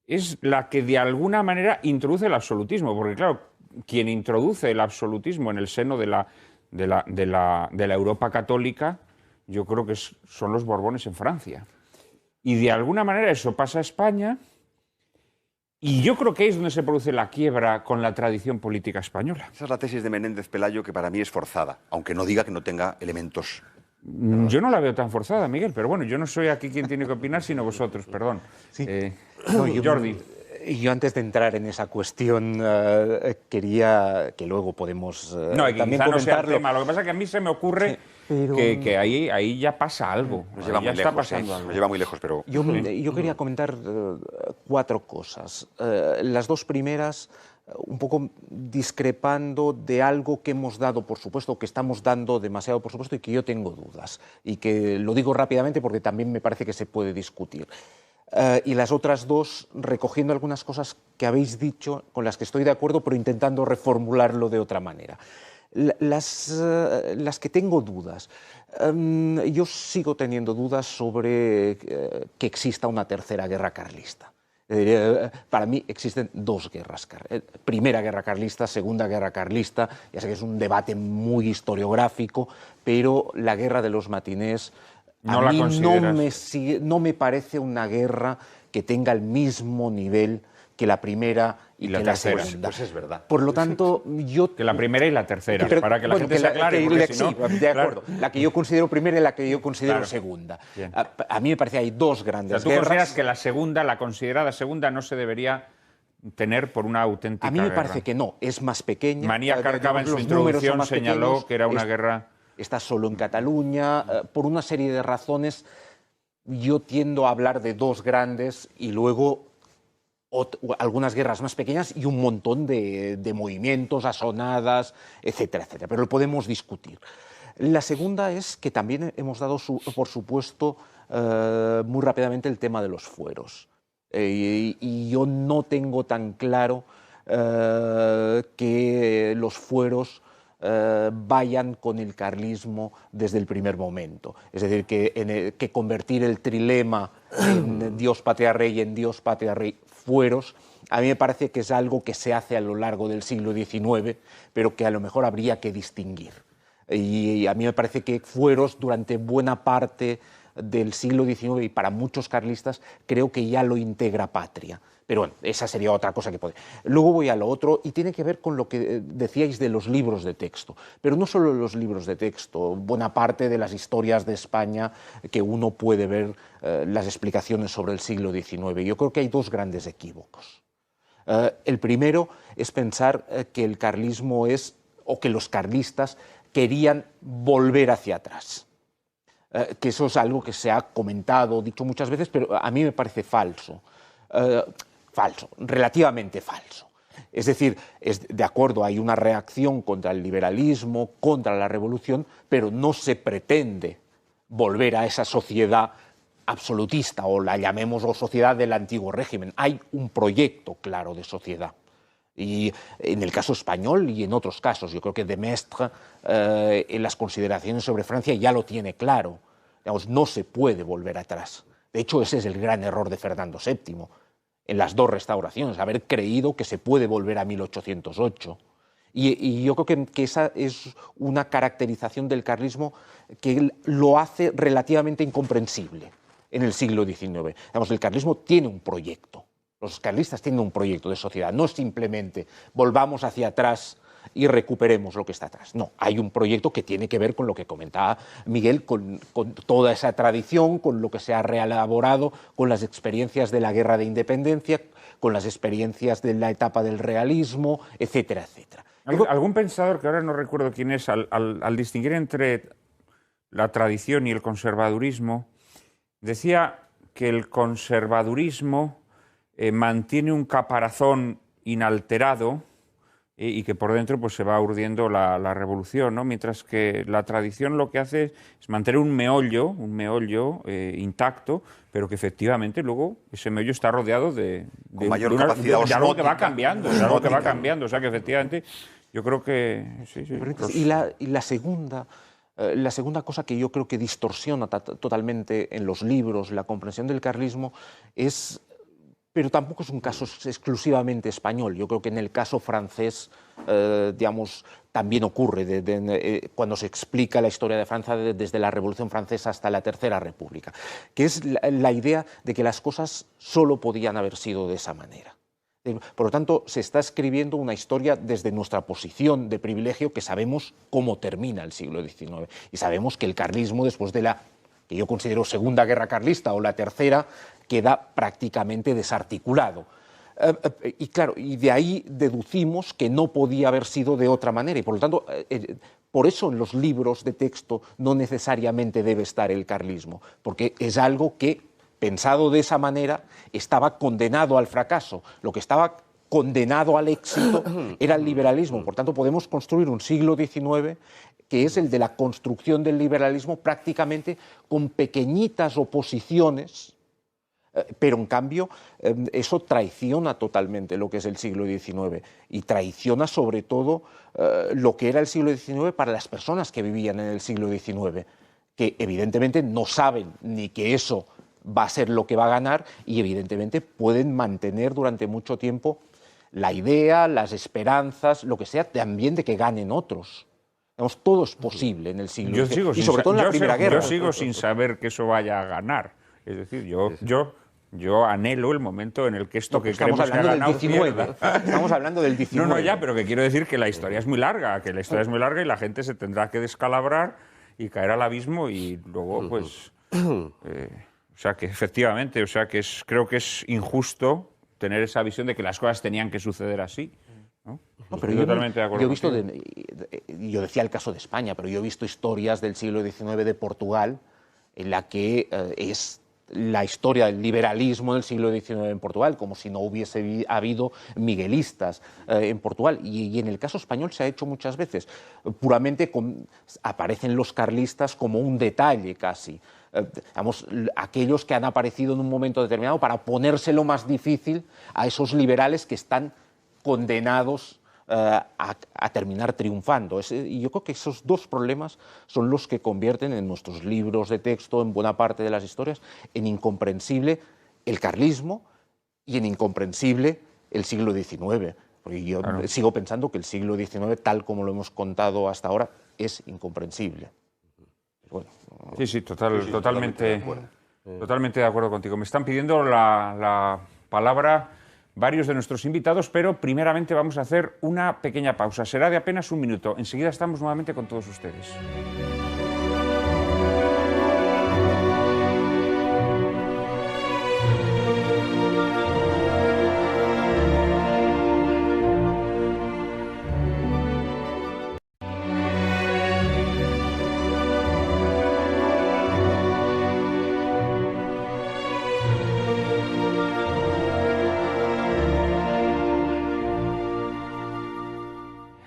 es la que de alguna manera introduce el absolutismo, porque claro, quien introduce el absolutismo en el seno de la Europa católica, yo creo que son los Borbones en Francia. Y de alguna manera eso pasa a España. Y yo creo que ahí es donde se produce la quiebra con la tradición política española. Esa es la tesis de Menéndez Pelayo, que para mí es forzada, aunque no diga que no tenga elementos. Yo no la veo tan forzada, Miguel, pero bueno, yo no soy aquí quien tiene que opinar, sino vosotros, perdón. Sí. Jordi. Yo antes de entrar en esa cuestión quería que luego podemos no, que también quizá comentarlo. No sea el tema. Lo que pasa es que a mí se me ocurre que ahí ya pasa algo. Nos lleva Ahí ya muy está lejos, pasando algo. nos lleva muy lejos, pero... Yo quería comentar 4 cosas. Las 2 primeras, un poco discrepando de algo que hemos dado por supuesto, que estamos dando demasiado por supuesto y que yo tengo dudas. Y que lo digo rápidamente porque también me parece que se puede discutir. Y las otras 2, recogiendo algunas cosas que habéis dicho, con las que estoy de acuerdo, pero intentando reformularlo de otra manera. Las que tengo dudas. Yo sigo teniendo dudas sobre que exista una tercera guerra carlista. Para mí existen 2 guerras. Primera guerra carlista, segunda guerra carlista. Ya sé que es un debate muy historiográfico, pero la guerra de los matinés ¿No la consideras? no me parece una guerra que tenga el mismo nivel que la primera y la que la tercera. segunda. Pues es verdad. Por lo tanto, yo... Que la primera y la tercera, Pero, para que la bueno, gente se aclare. Porque si sí, no, de acuerdo. claro. La que yo considero primera y la que yo considero Claro. segunda. Bien. A mí me parece que hay 2 O sea, grandes ¿tú guerras. consideras que la segunda, la considerada segunda, no se debería tener por una auténtica A mí me guerra? parece que no, es más pequeña. Manía Cárcava en su Los números son introducción más señaló pequeños. que era una guerra... Está solo en Cataluña, por una serie de razones. Yo tiendo a hablar de 2 grandes y luego algunas guerras más pequeñas y un montón de movimientos, asonadas, etcétera, etcétera. Pero lo podemos discutir. La segunda es que también hemos dado, por supuesto, muy rápidamente el tema de los fueros. Y yo no tengo tan claro que los fueros vayan con el carlismo desde el primer momento. Es decir, que convertir el trilema en Dios, patria, rey, en Dios, patria, rey, fueros, a mí me parece que es algo que se hace a lo largo del siglo XIX, pero que a lo mejor habría que distinguir. Y a mí me parece que fueros durante buena parte del siglo XIX y para muchos carlistas creo que ya lo integra patria. Pero bueno, esa sería otra cosa que puede. Luego voy a lo otro y tiene que ver con lo que decíais de los libros de texto. Pero no solo los libros de texto, buena parte de las historias de España que uno puede ver las explicaciones sobre el siglo XIX. Yo creo que hay 2 grandes equívocos. El primero es pensar que el carlismo es, o que los carlistas querían volver hacia atrás. Que eso es algo que se ha comentado, dicho muchas veces, pero a mí me parece falso. Falso, relativamente falso. Es decir, de acuerdo, hay una reacción contra el liberalismo, contra la revolución, pero no se pretende volver a esa sociedad absolutista, o la llamemos sociedad del antiguo régimen. Hay un proyecto claro de sociedad. Y en el caso español y en otros casos, yo creo que de Maistre en las consideraciones sobre Francia ya lo tiene claro. Digamos, no se puede volver atrás. De hecho, ese es el gran error de Fernando VII en las 2 restauraciones, haber creído que se puede volver a 1808. Y yo creo que esa es una caracterización del carlismo que lo hace relativamente incomprensible en el siglo XIX. Digamos, el carlismo tiene un proyecto. Los carlistas tienen un proyecto de sociedad, no simplemente volvamos hacia atrás y recuperemos lo que está atrás. No, hay un proyecto que tiene que ver con lo que comentaba Miguel, con toda esa tradición, con lo que se ha reelaborado, con las experiencias de la Guerra de Independencia, con las experiencias de la etapa del realismo, etcétera, etcétera. Algún pensador, que ahora no recuerdo quién es, al distinguir entre la tradición y el conservadurismo, decía que el conservadurismo mantiene un caparazón inalterado y que por dentro pues, se va urdiendo la revolución, ¿no? Mientras que la tradición lo que hace es mantener un meollo intacto, pero que efectivamente luego ese meollo está rodeado de mayor capacidad de algo que va osmótica. cambiando, de algo que va cambiando. O sea que efectivamente yo creo que... Sí, Y la segunda cosa que yo creo que distorsiona totalmente en los libros la comprensión del carlismo es... Pero tampoco es un caso exclusivamente español. Yo creo que en el caso francés, digamos, también ocurre cuando se explica la historia de Francia desde la Revolución Francesa hasta la Tercera República, que es la idea de que las cosas solo podían haber sido de esa manera. Por lo tanto, se está escribiendo una historia desde nuestra posición de privilegio que sabemos cómo termina el siglo XIX. Y sabemos que el carlismo, después de la que yo considero Segunda Guerra Carlista o la Tercera, queda prácticamente desarticulado. Y claro, y de ahí deducimos que no podía haber sido de otra manera. Y por lo tanto, Por eso en los libros de texto no necesariamente debe estar el carlismo, porque es algo que, pensado de esa manera, estaba condenado al fracaso. Lo que estaba condenado al éxito era el liberalismo. Por tanto, podemos construir un siglo XIX que es el de la construcción del liberalismo prácticamente con pequeñitas oposiciones, pero en cambio eso traiciona totalmente lo que es el siglo XIX y traiciona sobre todo lo que era el siglo XIX para las personas que vivían en el siglo XIX, que evidentemente no saben ni que eso va a ser lo que va a ganar y evidentemente pueden mantener durante mucho tiempo la idea, las esperanzas, lo que sea, también de que ganen otros. Digamos, todo es posible en el siglo XIX y sobre todo en la Primera Guerra. Yo sigo sin saber que eso vaya a ganar. Es decir, yo anhelo el momento en el que esto que creemos que ha ganado pierda. Estamos hablando del XIX. No, ya, pero que quiero decir que la historia es muy larga, y la gente se tendrá que descalabrar y caer al abismo y luego, pues... o sea, que efectivamente, creo que es injusto tener esa visión de que las cosas tenían que suceder así. No, pero totalmente de acuerdo. Yo decía el caso de España, pero yo he visto historias del siglo XIX de Portugal en la que es la historia del liberalismo del siglo XIX en Portugal, como si no hubiese habido miguelistas en Portugal. Y en el caso español se ha hecho muchas veces. Puramente aparecen los carlistas como un detalle casi. Digamos, aquellos que han aparecido en un momento determinado para ponérselo más difícil a esos liberales que están condenados a terminar triunfando. Y yo creo que esos dos problemas son los que convierten en nuestros libros de texto, en buena parte de las historias, en incomprensible el carlismo y en incomprensible el siglo XIX. Porque yo sigo pensando que el siglo XIX, tal como lo hemos contado hasta ahora, es incomprensible. Bueno, totalmente de acuerdo contigo. Me están pidiendo la palabra varios de nuestros invitados, pero primeramente vamos a hacer una pequeña pausa. Será de apenas un minuto. Enseguida estamos nuevamente con todos ustedes.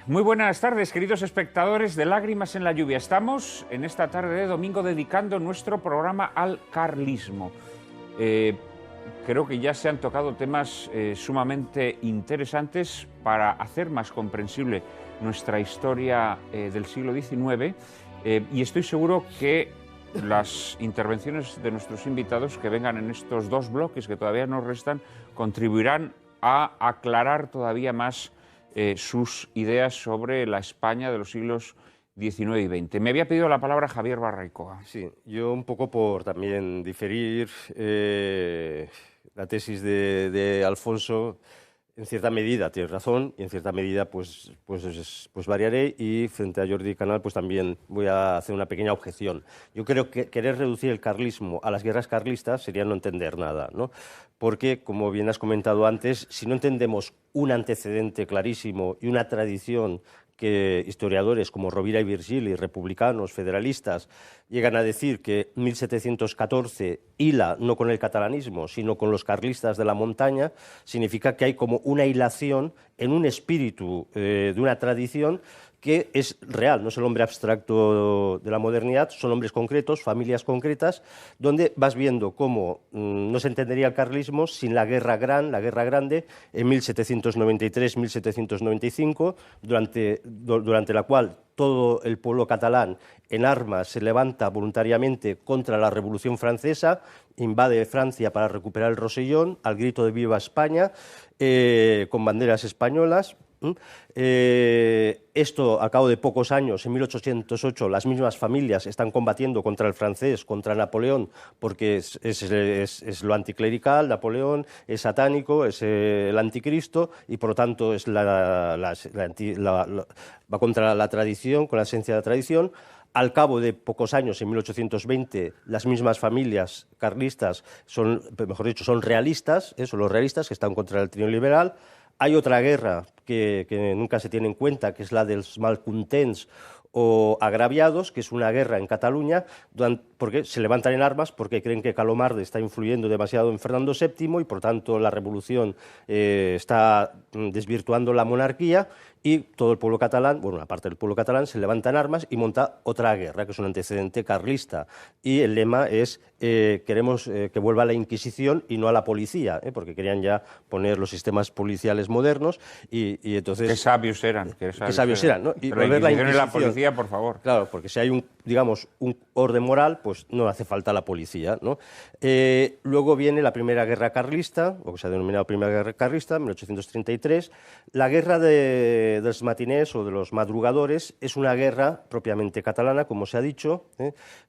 Muy buenas tardes, queridos espectadores de Lágrimas en la Lluvia. Estamos en esta tarde de domingo dedicando nuestro programa al carlismo. Creo que ya se han tocado temas sumamente interesantes para hacer más comprensible nuestra historia del siglo XIX y estoy seguro que las intervenciones de nuestros invitados que vengan en estos dos bloques que todavía nos restan contribuirán a aclarar todavía más sus ideas sobre la España de los siglos XIX y XX. Me había pedido la palabra Javier Barraicoa. Sí, yo un poco por también diferir la tesis de Alfonso. En cierta medida tienes razón y en cierta medida pues variaré, y frente a Jordi Canal pues también voy a hacer una pequeña objeción. Yo creo que querer reducir el carlismo a las guerras carlistas sería no entender nada, ¿no? Porque, como bien has comentado antes, si no entendemos un antecedente clarísimo y una tradición que historiadores como Rovira y Virgili, republicanos, federalistas, llegan a decir que 1714 hila no con el catalanismo, sino con los carlistas de la montaña, significa que hay como una hilación en un espíritu de una tradición que es real, no es el hombre abstracto de la modernidad, son hombres concretos, familias concretas, donde vas viendo cómo no se entendería el carlismo sin la guerra grande, en 1793-1795, durante la cual todo el pueblo catalán en armas se levanta voluntariamente contra la Revolución Francesa, invade Francia para recuperar el Rosellón, al grito de ¡Viva España!, con banderas españolas. Esto, al cabo de pocos años, en 1808, las mismas familias están combatiendo contra el francés, contra Napoleón, porque es lo anticlerical, Napoleón es satánico, es el anticristo, y por lo tanto es va contra la tradición, con la esencia de la tradición. Al cabo de pocos años, en 1820, las mismas familias carlistas son realistas, son los realistas que están contra el trío liberal. Hay otra guerra que nunca se tiene en cuenta, que es la dels malcontents o agraviados, que es una guerra en Cataluña, porque se levantan en armas porque creen que Calomarde está influyendo demasiado en Fernando VII y por tanto la revolución está desvirtuando la monarquía, y todo el pueblo catalán, bueno, una parte del pueblo catalán, se levanta en armas y monta otra guerra, que es un antecedente carlista. Y el lema es queremos que vuelva a la Inquisición y no a la policía, porque querían ya poner los sistemas policiales modernos y entonces... Qué sabios eran. Qué sabios eran, ¿no? Y volver la Inquisición y la policía, por favor. Claro, porque si hay un orden moral, pues no hace falta la policía, ¿no? Luego viene la Primera Guerra Carlista, o que se ha denominado Primera Guerra Carlista, 1833. La guerra de los matinés o de los madrugadores es una guerra propiamente catalana, como se ha dicho.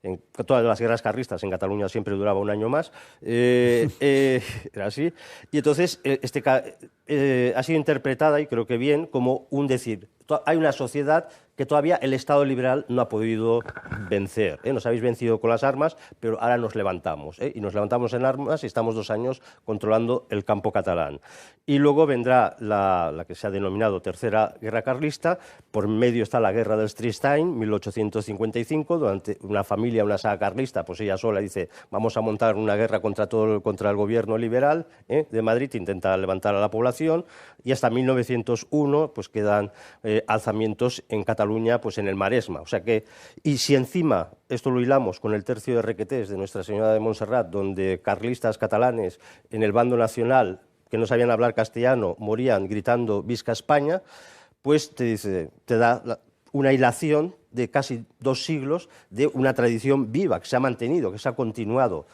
En todas las guerras carlistas en Cataluña siempre duraba un año más. Era así. Y entonces ha sido interpretada, y creo que bien, como un decir, hay una sociedad que todavía el Estado liberal no ha podido vencer. Nos habéis vencido con las armas, pero ahora nos levantamos. Y nos levantamos en armas y estamos 2 años controlando el campo catalán. Y luego vendrá la que se ha denominado Tercera Guerra Carlista. Por medio está la Guerra del Triestany, 1855, durante una familia, una saga carlista, pues ella sola dice, vamos a montar una guerra contra el gobierno liberal de Madrid, intenta levantar a la población, y hasta 1901 pues quedan alzamientos en Cataluña, pues en el Maresma. O sea que, y si encima esto lo hilamos con el tercio de Requetés de Nuestra Señora de Montserrat, donde carlistas catalanes en el bando nacional que no sabían hablar castellano morían gritando Visca España, pues te da una hilación de casi 2 siglos de una tradición viva que se ha mantenido, que se ha continuado.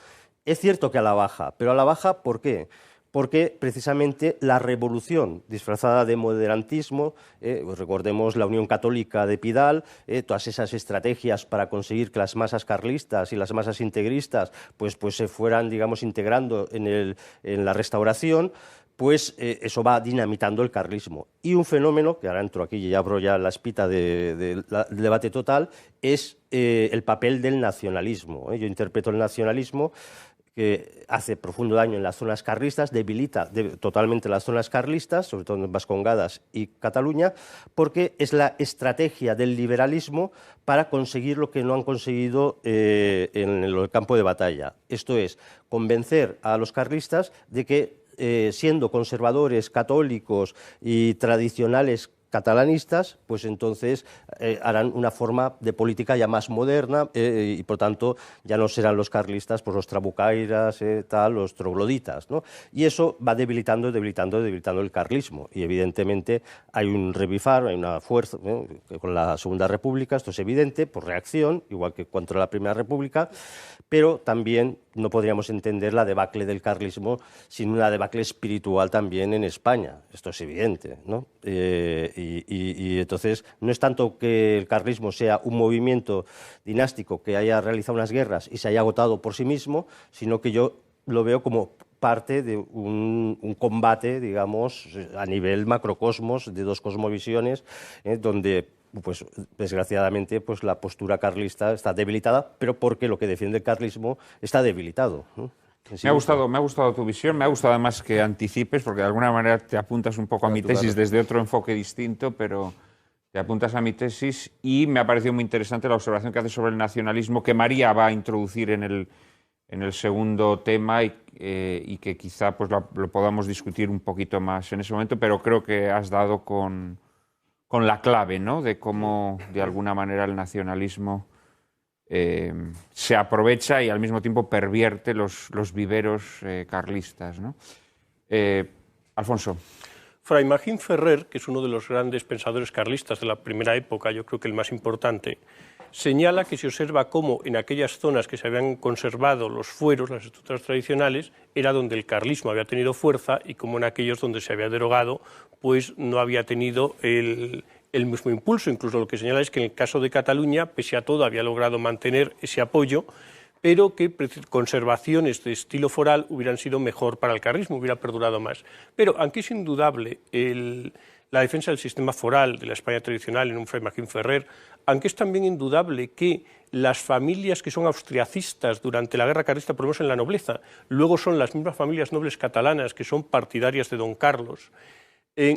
Es cierto que a la baja, pero a la baja, ¿por qué? Porque precisamente la revolución disfrazada de moderantismo, pues recordemos la Unión Católica de Pidal, todas esas estrategias para conseguir que las masas carlistas y las masas integristas pues se fueran, digamos, integrando en la Restauración, pues eso va dinamitando el carlismo. Y un fenómeno, que ahora entro aquí y ya abro ya la espita del debate total, es el papel del nacionalismo. Yo interpreto el nacionalismo que hace profundo daño en las zonas carlistas, debilita totalmente las zonas carlistas, sobre todo en Vascongadas y Cataluña, porque es la estrategia del liberalismo para conseguir lo que no han conseguido en el campo de batalla. Esto es, convencer a los carlistas de que, siendo conservadores, católicos y tradicionales catalanistas, pues entonces harán una forma de política ya más moderna y por tanto ya no serán los carlistas, pues los trabucairas, los trogloditas, ¿no? Y eso va debilitando el carlismo, y evidentemente hay un revifar, hay una fuerza con la Segunda República, esto es evidente, por reacción, igual que contra la Primera República, pero también no podríamos entender la debacle del carlismo sin una debacle espiritual también en España, esto es evidente, ¿no? Y entonces no es tanto que el carlismo sea un movimiento dinástico que haya realizado unas guerras y se haya agotado por sí mismo, sino que yo lo veo como parte de un combate, digamos, a nivel macrocosmos, de 2 cosmovisiones, donde pues desgraciadamente pues la postura carlista está debilitada, pero porque lo que defiende el carlismo está debilitado, ¿no? Me ha gustado tu visión, me ha gustado además que anticipes, porque de alguna manera te apuntas un poco a mi tesis desde otro enfoque distinto, pero te apuntas a mi tesis, y me ha parecido muy interesante la observación que haces sobre el nacionalismo, que María va a introducir en el segundo tema y que quizá pues lo podamos discutir un poquito más en ese momento, pero creo que has dado con la clave, ¿no?, de cómo de alguna manera el nacionalismo se aprovecha y al mismo tiempo pervierte los viveros carlistas, ¿no? Alfonso. Fray Magín Ferrer, que es uno de los grandes pensadores carlistas de la primera época, yo creo que el más importante, señala que se observa cómo en aquellas zonas que se habían conservado los fueros, las estructuras tradicionales, era donde el carlismo había tenido fuerza, y como en aquellos donde se había derogado, pues no había tenido el mismo impulso. Incluso lo que señala es que en el caso de Cataluña, pese a todo, había logrado mantener ese apoyo, pero que conservaciones de estilo foral hubieran sido mejor para el carlismo, hubiera perdurado más. Pero aunque es indudable la defensa del sistema foral de la España tradicional en un Fray Magín Ferrer, aunque es también indudable que las familias que son austriacistas durante la guerra carlista, por lo menos en la nobleza, luego son las mismas familias nobles catalanas que son partidarias de don Carlos,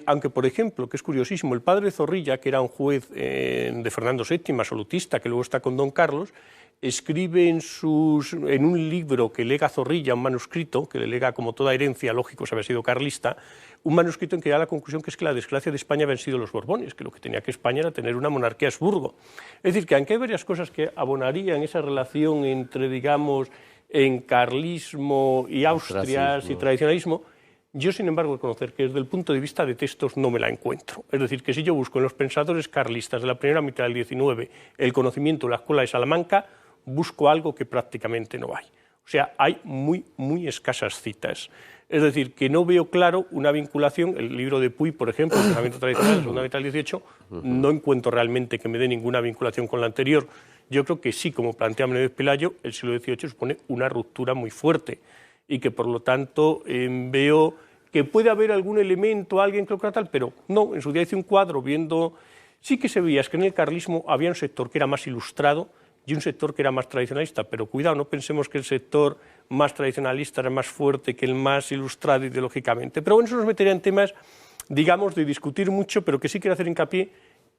Aunque, por ejemplo, que es curiosísimo, el padre Zorrilla, que era un juez de Fernando VII, absolutista, que luego está con Don Carlos, escribe en un libro que lega Zorrilla, un manuscrito, que le lega como toda herencia, lógico, se había sido carlista, un manuscrito en que da la conclusión que es que la desgracia de España habían sido los Borbones, que lo que tenía que España era tener una monarquía Habsburgo. Es decir, que aunque hay varias cosas que abonarían esa relación entre, digamos, en carlismo y Austrias y tradicionalismo, yo, sin embargo, reconocer que desde el punto de vista de textos no me la encuentro. Es decir, que si yo busco en los pensadores carlistas de la primera mitad del XIX el conocimiento de la escuela de Salamanca, busco algo que prácticamente no hay. O sea, hay muy, muy escasas citas. Es decir, que no veo claro una vinculación. El libro de Puy, por ejemplo, el pensamiento tradicional de la segunda mitad del XVIII, no encuentro realmente que me dé ninguna vinculación con la anterior. Yo creo que sí, como plantea Menéndez Pelayo, el siglo XVIII supone una ruptura muy fuerte y que, por lo tanto, veo que puede haber algún elemento, alguien que lo tal, pero no. En su día hice un cuadro viendo, sí que se veía, es que en el carlismo había un sector que era más ilustrado y un sector que era más tradicionalista, pero cuidado, no pensemos que el sector más tradicionalista era más fuerte que el más ilustrado ideológicamente. Pero bueno, eso nos metería en temas, digamos, de discutir mucho, pero que sí quiero hacer hincapié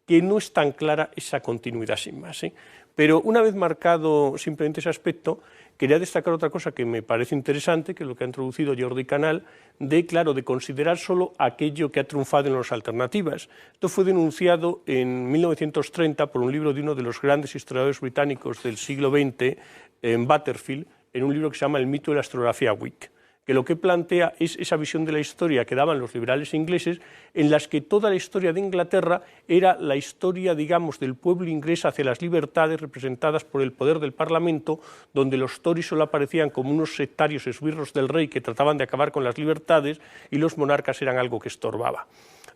que no es tan clara esa continuidad sin más, ¿sí? Pero una vez marcado simplemente ese aspecto, quería destacar otra cosa que me parece interesante, que es lo que ha introducido Jordi Canal, de considerar solo aquello que ha triunfado en las alternativas. Esto fue denunciado en 1930 por un libro de uno de los grandes historiadores británicos del siglo XX, en Butterfield, en un libro que se llama El mito de la historiografía Whig, que lo que plantea es esa visión de la historia que daban los liberales ingleses, en las que toda la historia de Inglaterra era la historia, digamos, del pueblo inglés hacia las libertades representadas por el poder del Parlamento, donde los Tories solo aparecían como unos sectarios esbirros del rey que trataban de acabar con las libertades y los monarcas eran algo que estorbaba.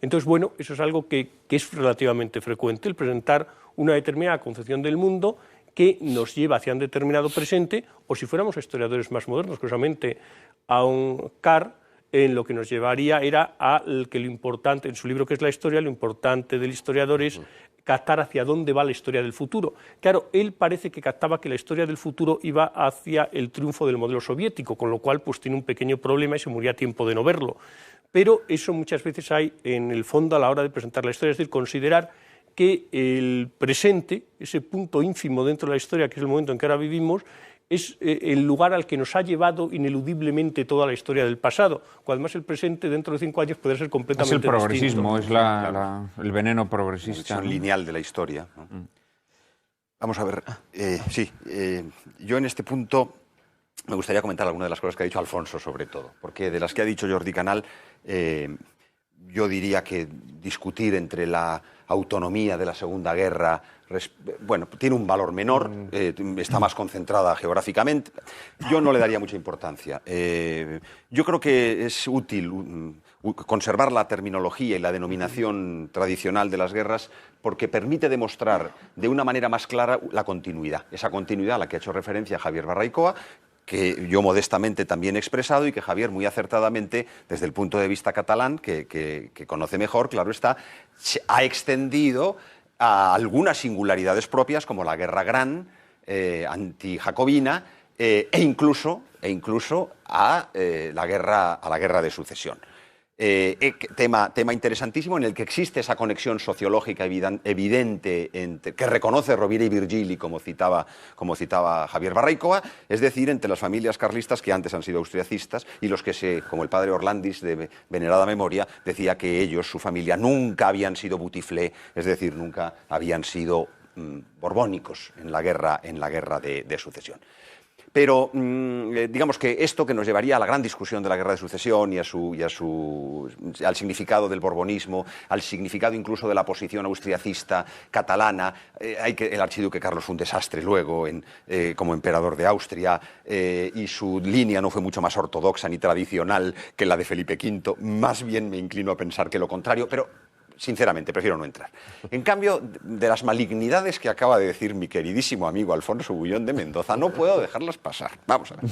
Entonces, bueno, eso es algo que es relativamente frecuente, el presentar una determinada concepción del mundo que nos lleva hacia un determinado presente, o si fuéramos historiadores más modernos, curiosamente, a un Carr, en lo que nos llevaría era a que lo importante, en su libro que es la historia, lo importante del historiador es captar hacia dónde va la historia del futuro. Claro, él parece que captaba que la historia del futuro iba hacia el triunfo del modelo soviético, con lo cual pues tiene un pequeño problema y se moría a tiempo de no verlo. Pero eso muchas veces hay en el fondo a la hora de presentar la historia, es decir, considerar que el presente, ese punto ínfimo dentro de la historia, que es el momento en que ahora vivimos, es el lugar al que nos ha llevado ineludiblemente toda la historia del pasado. Cuando además el presente, dentro de 5 años, puede ser completamente distinto. Es el progresismo, es el veneno progresista. La lineal de la historia, ¿no? Vamos a ver, yo en este punto me gustaría comentar algunas de las cosas que ha dicho Alfonso, sobre todo, porque de las que ha dicho Jordi Canal, yo diría que discutir entre la autonomía de la Segunda Guerra, bueno, tiene un valor menor, está más concentrada geográficamente. Yo no le daría mucha importancia. Yo creo que es útil conservar la terminología y la denominación tradicional de las guerras porque permite demostrar de una manera más clara la continuidad. Esa continuidad a la que ha hecho referencia Javier Barraicoa, que yo modestamente también he expresado y que Javier muy acertadamente, desde el punto de vista catalán, que conoce mejor, claro está, se ha extendido a algunas singularidades propias como la Guerra Gran, antijacobina, e incluso a la guerra de sucesión. Tema interesantísimo en el que existe esa conexión sociológica evidente que reconoce Rovira y Virgili, como citaba Javier Barraicoa, es decir, entre las familias carlistas que antes han sido austriacistas y los que, como el padre Orlandis de venerada memoria, decía que ellos, su familia, nunca habían sido butiflé, es decir, nunca habían sido borbónicos en la guerra de sucesión. Pero digamos que esto que nos llevaría a la gran discusión de la guerra de sucesión y al significado del borbonismo, al significado incluso de la posición austriacista catalana, el archiduque Carlos fue un desastre luego como emperador de Austria y su línea no fue mucho más ortodoxa ni tradicional que la de Felipe V, más bien me inclino a pensar que lo contrario, pero sinceramente, prefiero no entrar. En cambio, de las malignidades que acaba de decir mi queridísimo amigo Alfonso Bullón de Mendoza, no puedo dejarlas pasar. Vamos a ver.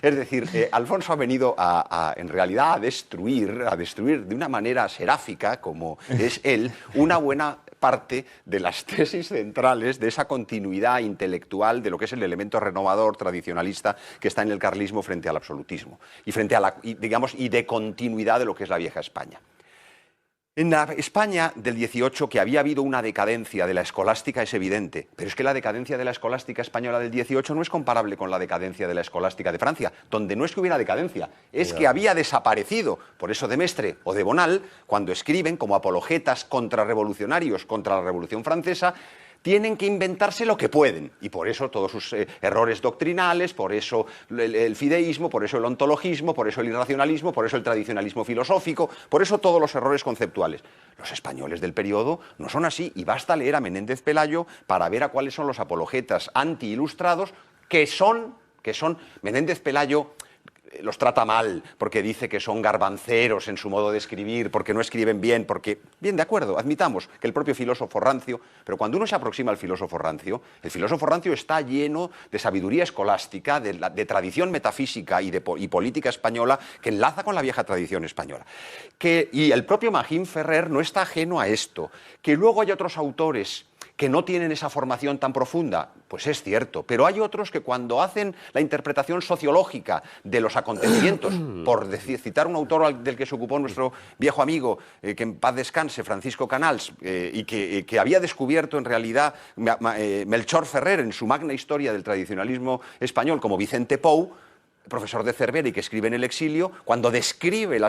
Es decir, Alfonso ha venido en realidad a destruir de una manera seráfica, como es él, una buena parte de las tesis centrales de esa continuidad intelectual de lo que es el elemento renovador, tradicionalista, que está en el carlismo frente al absolutismo y frente a y de continuidad de lo que es la vieja España. En la España del 18, que había habido una decadencia de la escolástica es evidente, pero es que la decadencia de la escolástica española del 18 no es comparable con la decadencia de la escolástica de Francia, donde no es que hubiera decadencia, es que había desaparecido. Por eso de Mestre o de Bonal, cuando escriben como apologetas contrarrevolucionarios contra la Revolución Francesa, tienen que inventarse lo que pueden, y por eso todos sus errores doctrinales, por eso el fideísmo, por eso el ontologismo, por eso el irracionalismo, por eso el tradicionalismo filosófico, por eso todos los errores conceptuales. Los españoles del periodo no son así, y basta leer a Menéndez Pelayo para ver a cuáles son los apologetas anti-ilustrados que son Menéndez Pelayo los trata mal, porque dice que son garbanceros en su modo de escribir, porque no escriben bien, porque... Bien, de acuerdo, admitamos que el propio filósofo rancio, pero cuando uno se aproxima al filósofo rancio, el filósofo rancio está lleno de sabiduría escolástica, de tradición metafísica y política española que enlaza con la vieja tradición española. Y el propio Magín Ferrer no está ajeno a esto. Que luego hay otros autores que no tienen esa formación tan profunda, pues es cierto, pero hay otros que cuando hacen la interpretación sociológica de los acontecimientos, por citar un autor del que se ocupó nuestro viejo amigo, que en paz descanse, Francisco Canals, y que había descubierto en realidad Melchor Ferrer en su magna historia del tradicionalismo español, como Vicente Pou, profesor de Cervera y que escribe en el exilio, cuando describe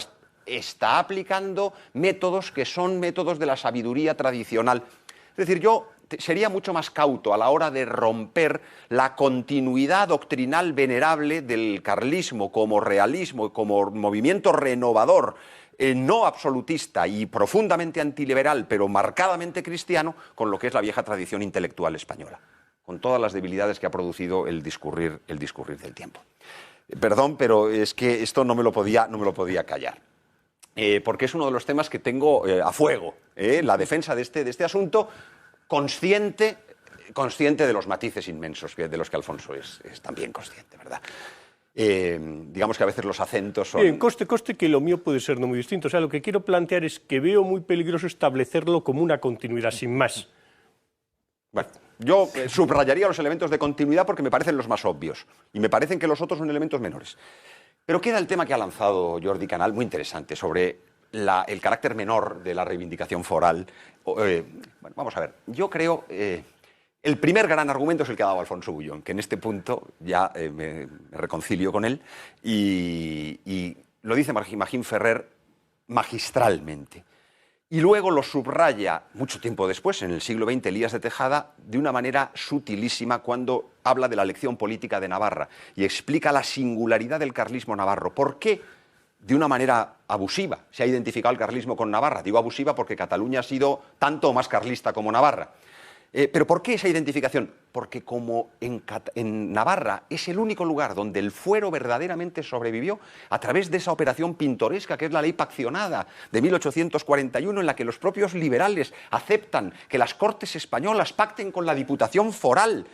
está aplicando métodos que son métodos de la sabiduría tradicional. Es decir, yo sería mucho más cauto a la hora de romper la continuidad doctrinal venerable del carlismo como realismo, como movimiento renovador, no absolutista y profundamente antiliberal, pero marcadamente cristiano, con lo que es la vieja tradición intelectual española, con todas las debilidades que ha producido el discurrir del tiempo. Perdón, pero es que esto no me lo podía callar. Porque es uno de los temas que tengo a fuego, la defensa de este asunto, consciente de los matices inmensos de los que Alfonso es también consciente, ¿verdad? Digamos que a veces los acentos son... Bien, coste que lo mío puede ser no muy distinto. O sea, lo que quiero plantear es que veo muy peligroso establecerlo como una continuidad, sin más. Bueno, yo subrayaría los elementos de continuidad porque me parecen los más obvios, y me parecen que los otros son elementos menores. Pero queda el tema que ha lanzado Jordi Canal, muy interesante, sobre el carácter menor de la reivindicación foral. Bueno, vamos a ver, yo creo... el primer gran argumento es el que ha dado Alfonso Bullón, que en este punto ya me reconcilio con él, y lo dice Magín Ferrer magistralmente. Y luego lo subraya, mucho tiempo después, en el siglo XX, Elías de Tejada, de una manera sutilísima cuando habla de la lección política de Navarra y explica la singularidad del carlismo navarro. ¿Por qué, de una manera abusiva, se ha identificado el carlismo con Navarra? Digo abusiva porque Cataluña ha sido tanto o más carlista como Navarra. ¿Pero por qué esa identificación? Porque como en Navarra es el único lugar donde el fuero verdaderamente sobrevivió a través de esa operación pintoresca que es la ley paccionada de 1841, en la que los propios liberales aceptan que las Cortes españolas pacten con la Diputación Foral,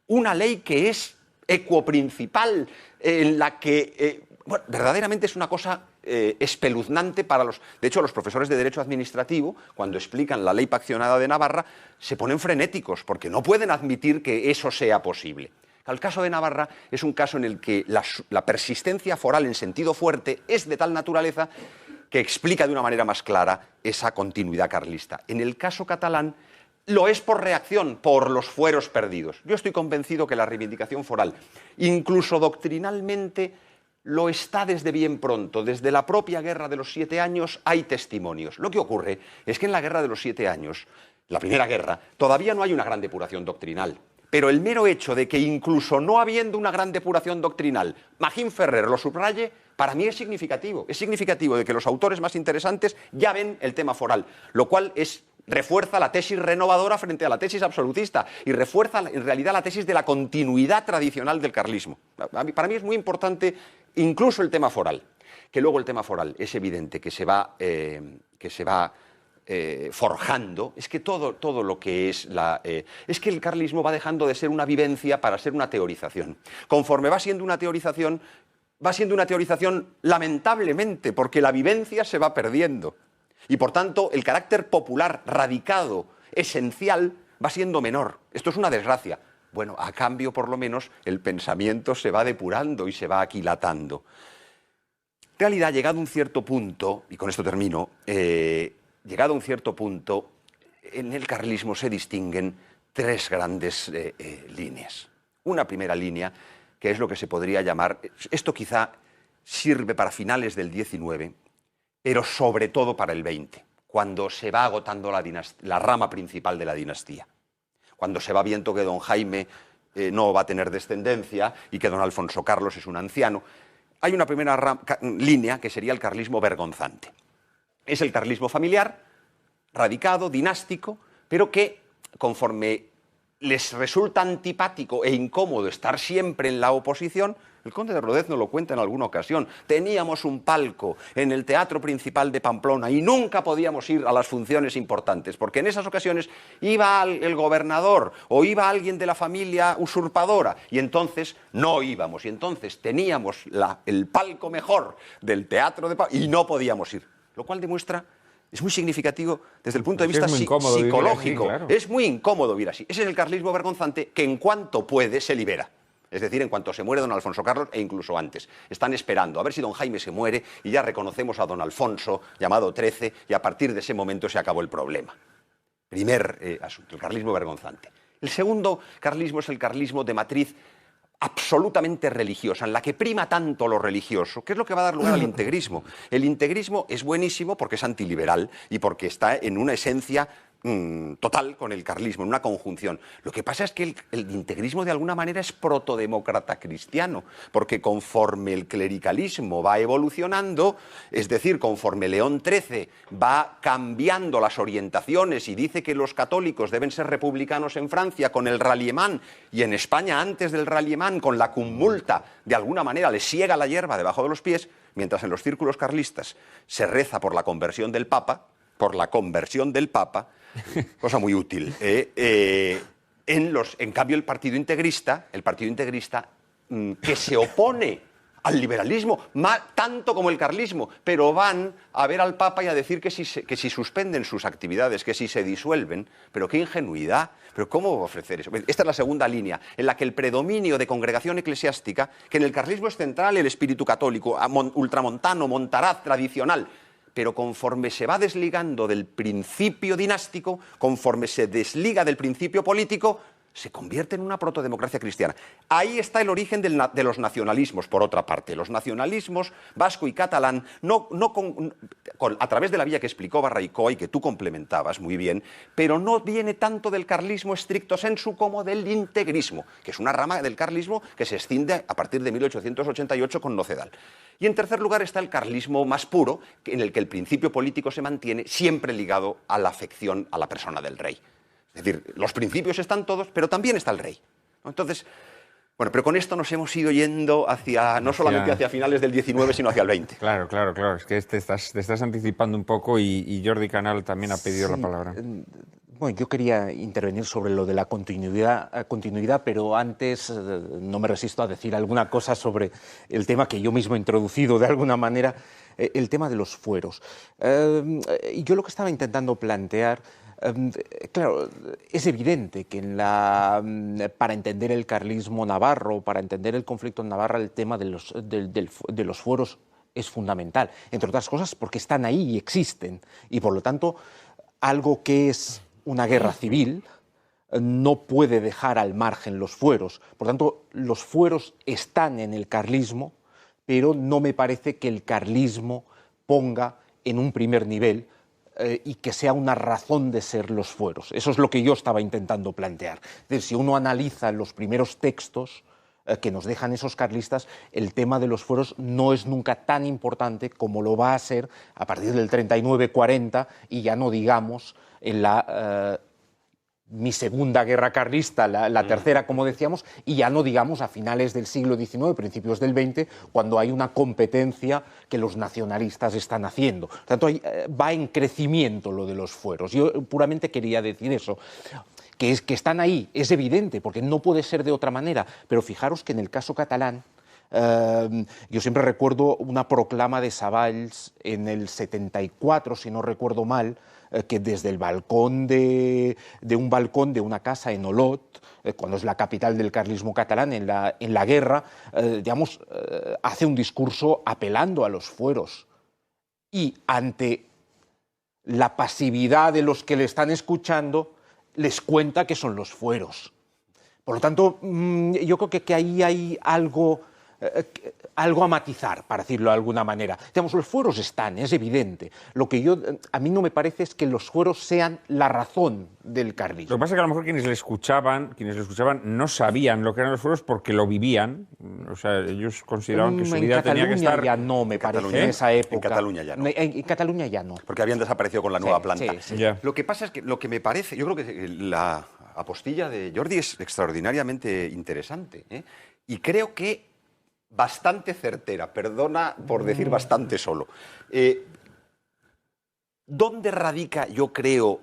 una ley que es ecuoprincipal, en la que bueno, verdaderamente es una cosa espeluznante para los... De hecho, los profesores de Derecho Administrativo, cuando explican la ley paccionada de Navarra, se ponen frenéticos, porque no pueden admitir que eso sea posible. El caso de Navarra es un caso en el que la persistencia foral en sentido fuerte es de tal naturaleza que explica de una manera más clara esa continuidad carlista. En el caso catalán, lo es por reacción, por los fueros perdidos. Yo estoy convencido que la reivindicación foral, incluso doctrinalmente, lo está desde bien pronto. Desde la propia Guerra de los 7 años hay testimonios. Lo que ocurre es que en la Guerra de los 7 años, la primera guerra, todavía no hay una gran depuración doctrinal. Pero el mero hecho de que incluso no habiendo una gran depuración doctrinal, Magín Ferrer lo subraye, para mí es significativo. Es significativo de que los autores más interesantes ya ven el tema foral, lo cual refuerza la tesis renovadora frente a la tesis absolutista y refuerza en realidad la tesis de la continuidad tradicional del carlismo. Para mí es muy importante incluso el tema foral, que luego el tema foral es evidente que se va forjando. Es que todo lo que es es que el carlismo va dejando de ser una vivencia para ser una teorización. Conforme va siendo una teorización lamentablemente, porque la vivencia se va perdiendo. Y por tanto, el carácter popular, radicado, esencial, va siendo menor. Esto es una desgracia. Bueno, a cambio, por lo menos, el pensamiento se va depurando y se va aquilatando. En realidad, llegado a un cierto punto, y con esto termino, llegado a un cierto punto, en el carlismo se distinguen tres grandes líneas. Una primera línea, que es lo que se podría llamar, esto quizá sirve para finales del XIX, pero sobre todo para el XX, cuando se va agotando la rama principal de la dinastía. Cuando se va viendo que don Jaime no va a tener descendencia y que don Alfonso Carlos es un anciano. Hay una primera línea que sería el carlismo vergonzante. Es el carlismo familiar, radicado, dinástico, pero que conforme les resulta antipático e incómodo estar siempre en la oposición, el conde de Rodez nos lo cuenta en alguna ocasión, teníamos un palco en el Teatro Principal de Pamplona y nunca podíamos ir a las funciones importantes, porque en esas ocasiones iba el gobernador o iba alguien de la familia usurpadora y entonces no íbamos, y entonces teníamos el palco mejor del Teatro de Pamplona y no podíamos ir, lo cual demuestra... Es muy significativo desde el punto de vista psicológico. Así, claro. Es muy incómodo vivir así. Ese es el carlismo vergonzante que en cuanto puede se libera. Es decir, en cuanto se muere don Alfonso Carlos e incluso antes. Están esperando a ver si don Jaime se muere y ya reconocemos a don Alfonso, llamado XIII, y a partir de ese momento se acabó el problema. Primer asunto, el carlismo vergonzante. El segundo carlismo es el carlismo de matriz absolutamente religiosa, en la que prima tanto lo religioso, que es lo que va a dar lugar al integrismo. El integrismo es buenísimo porque es antiliberal y porque está en una esencia total con el carlismo, en una conjunción. Lo que pasa es que el integrismo de alguna manera es protodemócrata cristiano, porque conforme el clericalismo va evolucionando, es decir, conforme León XIII va cambiando las orientaciones y dice que los católicos deben ser republicanos en Francia con el ralliement y en España antes del ralliement con la cumulta, de alguna manera les siega la hierba debajo de los pies, mientras en los círculos carlistas se reza por la conversión del Papa, cosa muy útil. En cambio, el partido integrista que se opone al liberalismo, tanto como el carlismo, pero van a ver al Papa y a decir que si suspenden sus actividades, que si se disuelven, pero qué ingenuidad, pero ¿cómo ofrecer eso? Esta es la segunda línea, en la que el predominio de congregación eclesiástica, que en el carlismo es central el espíritu católico, ultramontano, montaraz, tradicional, pero conforme se va desligando del principio dinástico, conforme se desliga del principio político, se convierte en una protodemocracia cristiana. Ahí está el origen de los nacionalismos, por otra parte. Los nacionalismos vasco y catalán, a través de la vía que explicó Barraicoa y que tú complementabas muy bien, pero no viene tanto del carlismo stricto sensu como del integrismo, que es una rama del carlismo que se extiende a partir de 1888 con Nocedal. Y en tercer lugar está el carlismo más puro, en el que el principio político se mantiene siempre ligado a la afección a la persona del rey. Es decir, los principios están todos, pero también está el rey, ¿no? Entonces, bueno, pero con esto nos hemos ido yendo no solamente hacia finales del XIX, sino hacia el XX. Claro. Es que te estás anticipando un poco y Jordi Canal también ha pedido la palabra. Bueno, yo quería intervenir sobre lo de la continuidad, pero antes no me resisto a decir alguna cosa sobre el tema que yo mismo he introducido de alguna manera, el tema de los fueros. Yo lo que estaba intentando plantear, claro, es evidente que para entender el carlismo navarro, para entender el conflicto en Navarra, el tema de los fueros es fundamental, entre otras cosas porque están ahí y existen, y por lo tanto algo que es una guerra civil no puede dejar al margen los fueros. Por tanto, los fueros están en el carlismo, pero no me parece que el carlismo ponga en un primer nivel y que sea una razón de ser los fueros. Eso es lo que yo estaba intentando plantear. Es decir, si uno analiza los primeros textos que nos dejan esos carlistas, el tema de los fueros no es nunca tan importante como lo va a ser a partir del 39-40 y ya no digamos en mi segunda guerra carlista, la tercera, como decíamos, y ya no digamos a finales del siglo XIX, principios del XX, cuando hay una competencia que los nacionalistas están haciendo. Por tanto, va en crecimiento lo de los fueros. Yo puramente quería decir eso, que están ahí, es evidente, porque no puede ser de otra manera, pero fijaros que en el caso catalán, yo siempre recuerdo una proclama de Savalls en el 74, si no recuerdo mal, que desde el balcón de una casa en Olot, cuando es la capital del carlismo catalán, en la guerra, hace un discurso apelando a los fueros. Y ante la pasividad de los que le están escuchando les cuenta que son los fueros. Por lo tanto, yo creo que ahí hay algo a matizar, para decirlo de alguna manera. Digamos, los fueros están, es evidente. Lo que a mí no me parece es que los fueros sean la razón del carlismo. Lo que pasa es que a lo mejor quienes le escuchaban no sabían lo que eran los fueros porque lo vivían. O sea, ellos consideraban que su vida tenía que estar... En Cataluña ya no, me parece, en esa época. En Cataluña ya no. En Cataluña ya no. Porque habían desaparecido con la nueva planta. Sí. Ya. Lo que pasa es que lo que me parece, yo creo que la apostilla de Jordi es extraordinariamente interesante, ¿eh? Y creo que bastante certera, perdona por decir bastante solo. ¿Dónde radica, yo creo,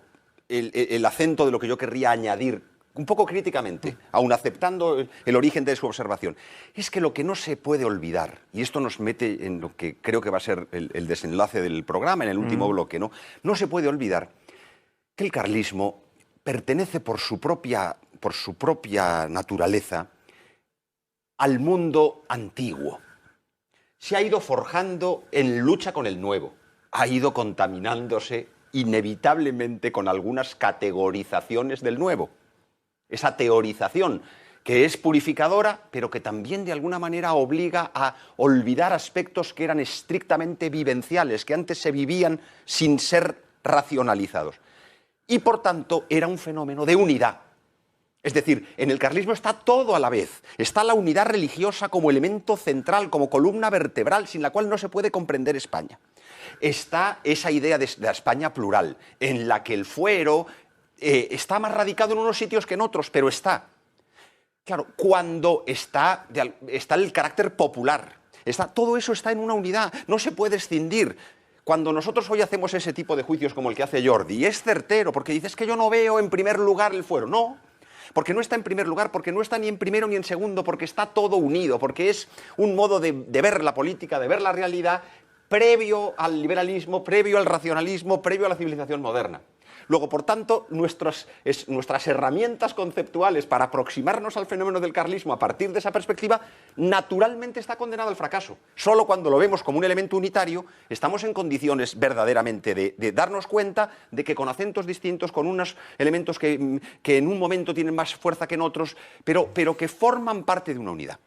el acento de lo que yo querría añadir, un poco críticamente, aun aceptando el origen de su observación? Es que lo que no se puede olvidar, y esto nos mete en lo que creo que va a ser el desenlace del programa, en el último bloque, ¿no? No se puede olvidar que el carlismo pertenece por su propia naturaleza al mundo antiguo. Se ha ido forjando en lucha con el nuevo, ha ido contaminándose inevitablemente con algunas categorizaciones del nuevo. Esa teorización que es purificadora, pero que también de alguna manera obliga a olvidar aspectos que eran estrictamente vivenciales, que antes se vivían sin ser racionalizados. Y por tanto era un fenómeno de unidad. Es decir, en el carlismo está todo a la vez. Está la unidad religiosa como elemento central, como columna vertebral, sin la cual no se puede comprender España. Está esa idea de la España plural, en la que el fuero está más radicado en unos sitios que en otros, pero está. Claro, cuando está el carácter popular, todo eso está en una unidad, no se puede escindir. Cuando nosotros hoy hacemos ese tipo de juicios como el que hace Jordi, y es certero, porque dices que yo no veo en primer lugar el fuero, no. Porque no está en primer lugar, porque no está ni en primero ni en segundo, porque está todo unido, porque es un modo de ver la política, de ver la realidad, previo al liberalismo, previo al racionalismo, previo a la civilización moderna. Luego, por tanto, nuestras herramientas conceptuales para aproximarnos al fenómeno del carlismo a partir de esa perspectiva, naturalmente está condenado al fracaso. Solo cuando lo vemos como un elemento unitario, estamos en condiciones verdaderamente de darnos cuenta de que con acentos distintos, con unos elementos que en un momento tienen más fuerza que en otros, pero que forman parte de una unidad.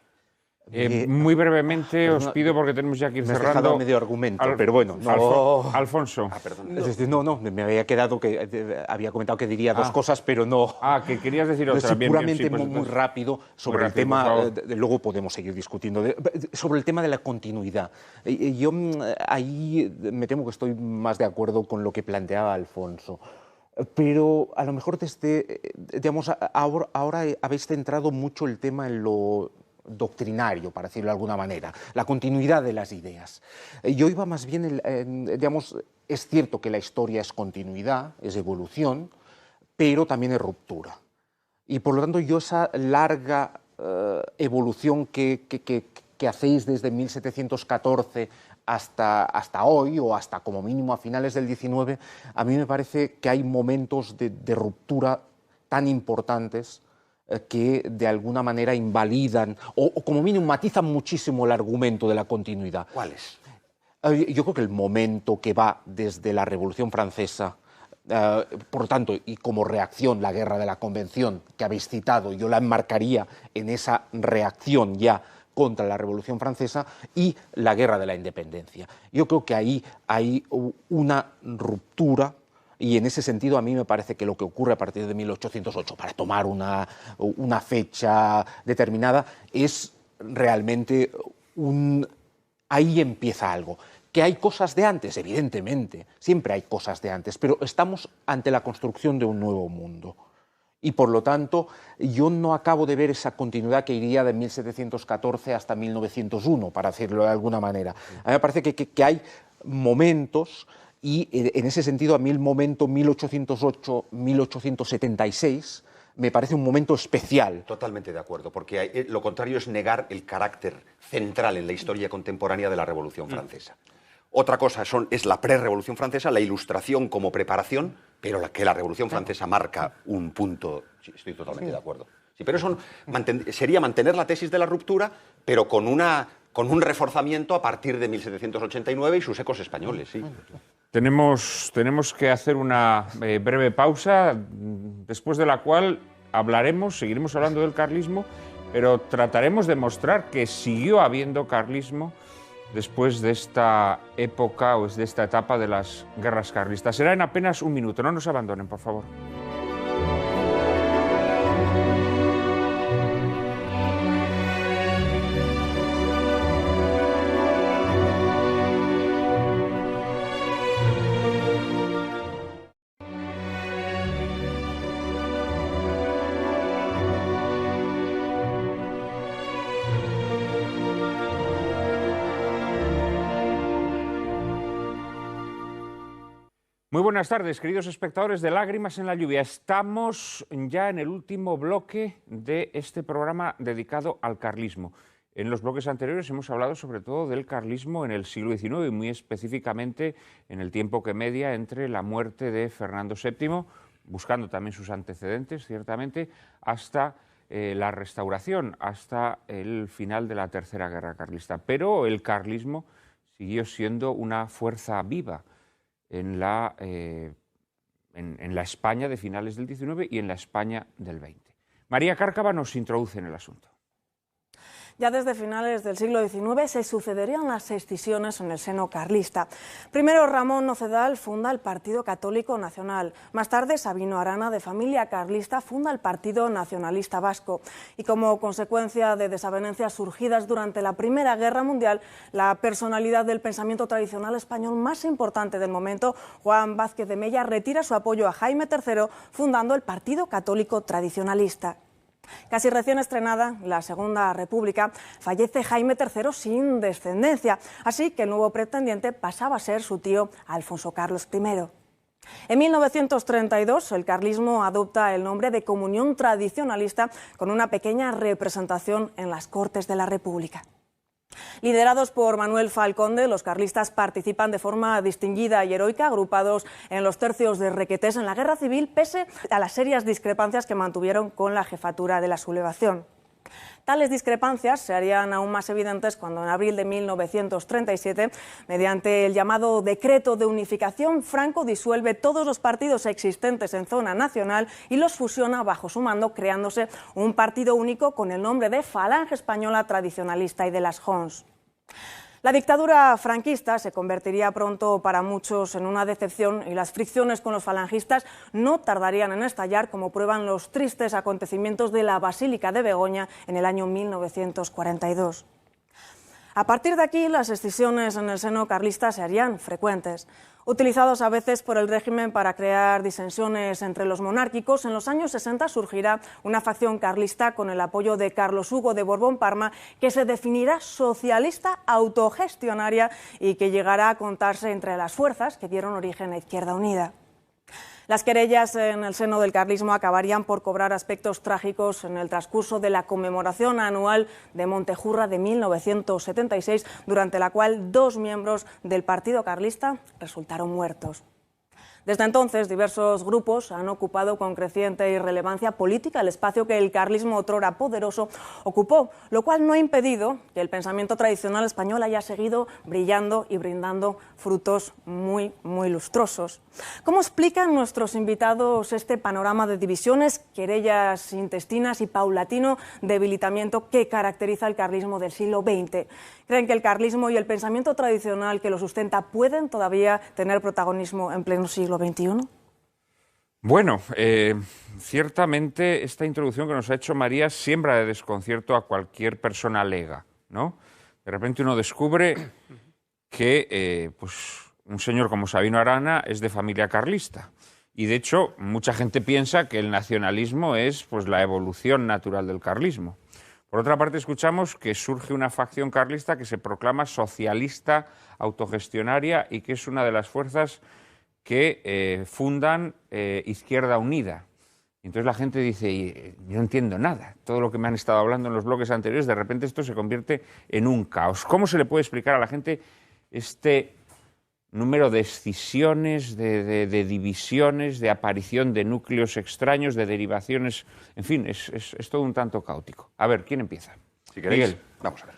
Muy brevemente os pido, porque tenemos ya que ir cerrando. Me has dejado medio argumento, pero bueno. No. Alfonso. Perdón. No, me había quedado que había comentado que diría dos cosas, pero no. Que querías decir otra. Sí, bien, puramente pues muy rápido sobre el tema. Luego podemos seguir discutiendo sobre el tema de la continuidad. Yo ahí me temo que estoy más de acuerdo con lo que planteaba Alfonso. Pero a lo mejor ahora habéis centrado mucho el tema en lo doctrinario, para decirlo de alguna manera, la continuidad de las ideas. Yo iba más bien, es cierto que la historia es continuidad, es evolución, pero también es ruptura. Y por lo tanto yo esa larga evolución que hacéis desde 1714 hasta hoy, o hasta como mínimo a finales del XIX, a mí me parece que hay momentos de ruptura tan importantes que de alguna manera invalidan o como mínimo matizan muchísimo el argumento de la continuidad. ¿Cuáles? Yo creo que el momento que va desde la Revolución Francesa, por lo tanto, y como reacción, la Guerra de la Convención que habéis citado, yo la enmarcaría en esa reacción ya contra la Revolución Francesa, y la Guerra de la Independencia. Yo creo que ahí hay una ruptura. Y en ese sentido a mí me parece que lo que ocurre a partir de 1808, para tomar una fecha determinada, es realmente ahí empieza algo. ¿Que hay cosas de antes? Evidentemente, siempre hay cosas de antes, pero estamos ante la construcción de un nuevo mundo. Y por lo tanto, yo no acabo de ver esa continuidad que iría de 1714 hasta 1901, para decirlo de alguna manera. A mí me parece que hay momentos. Y en ese sentido, a mí el momento 1808-1876 me parece un momento especial. Totalmente de acuerdo, porque lo contrario es negar el carácter central en la historia contemporánea de la Revolución Francesa. Otra cosa es la pre-Revolución Francesa, la Ilustración como preparación, pero que la Revolución Francesa marca un punto. Sí, estoy totalmente de acuerdo. Sí, pero eso sería mantener la tesis de la ruptura, pero con un reforzamiento a partir de 1789 y sus ecos españoles. Sí. Tenemos que hacer una breve pausa, después de la cual seguiremos hablando del carlismo, pero trataremos de mostrar que siguió habiendo carlismo después de esta época o de esta etapa de las guerras carlistas. Será en apenas un minuto, no nos abandonen, por favor. Muy buenas tardes, queridos espectadores de Lágrimas en la Lluvia. Estamos ya en el último bloque de este programa dedicado al carlismo. En los bloques anteriores hemos hablado sobre todo del carlismo en el siglo XIX y muy específicamente en el tiempo que media entre la muerte de Fernando VII, buscando también sus antecedentes, ciertamente, hasta la restauración, hasta el final de la Tercera Guerra Carlista. Pero el carlismo siguió siendo una fuerza viva en la España de finales del XIX y en la España del XX. María Cárcava nos introduce en el asunto. Ya desde finales del siglo XIX se sucederían las escisiones en el seno carlista. Primero Ramón Nocedal funda el Partido Católico Nacional. Más tarde Sabino Arana, de familia carlista, funda el Partido Nacionalista Vasco. Y como consecuencia de desavenencias surgidas durante la Primera Guerra Mundial, la personalidad del pensamiento tradicional español más importante del momento, Juan Vázquez de Mella, retira su apoyo a Jaime III, fundando el Partido Católico Tradicionalista. Casi recién estrenada la Segunda República, fallece Jaime III sin descendencia, así que el nuevo pretendiente pasaba a ser su tío Alfonso Carlos I. En 1932, el carlismo adopta el nombre de Comunión Tradicionalista con una pequeña representación en las Cortes de la República. Liderados por Manuel Falconde, los carlistas participan de forma distinguida y heroica, agrupados en los tercios de Requetés en la Guerra Civil, pese a las serias discrepancias que mantuvieron con la jefatura de la sublevación. Tales discrepancias se harían aún más evidentes cuando en abril de 1937, mediante el llamado Decreto de Unificación, Franco disuelve todos los partidos existentes en zona nacional y los fusiona bajo su mando, creándose un partido único con el nombre de Falange Española Tradicionalista y de las Jons. La dictadura franquista se convertiría pronto para muchos en una decepción y las fricciones con los falangistas no tardarían en estallar, como prueban los tristes acontecimientos de la Basílica de Begoña en el año 1942. A partir de aquí, las escisiones en el seno carlista se harían frecuentes. Utilizados a veces por el régimen para crear disensiones entre los monárquicos, en los años 60 surgirá una facción carlista con el apoyo de Carlos Hugo de Borbón-Parma, que se definirá socialista autogestionaria y que llegará a contarse entre las fuerzas que dieron origen a Izquierda Unida. Las querellas en el seno del carlismo acabarían por cobrar aspectos trágicos en el transcurso de la conmemoración anual de Montejurra de 1976, durante la cual 2 miembros del Partido Carlista resultaron muertos. Desde entonces, diversos grupos han ocupado con creciente irrelevancia política el espacio que el carlismo otrora poderoso ocupó, lo cual no ha impedido que el pensamiento tradicional español haya seguido brillando y brindando frutos muy lustrosos. ¿Cómo explican nuestros invitados este panorama de divisiones, querellas intestinas y paulatino debilitamiento que caracteriza el carlismo del siglo XX? ¿Creen que el carlismo y el pensamiento tradicional que lo sustenta pueden todavía tener protagonismo en pleno siglo XXI? Bueno, ciertamente esta introducción que nos ha hecho María siembra de desconcierto a cualquier persona lega, ¿no? De repente uno descubre que un señor como Sabino Arana es de familia carlista. Y de hecho, mucha gente piensa que el nacionalismo es la evolución natural del carlismo. Por otra parte, escuchamos que surge una facción carlista que se proclama socialista autogestionaria y que es una de las fuerzas que fundan Izquierda Unida. Entonces la gente dice, yo no entiendo nada, todo lo que me han estado hablando en los bloques anteriores, de repente esto se convierte en un caos. ¿Cómo se le puede explicar a la gente este número de escisiones, de divisiones, de aparición de núcleos extraños, de derivaciones? En fin, es todo un tanto caótico. A ver, ¿quién empieza? Si queréis, Miguel. vamos a ver.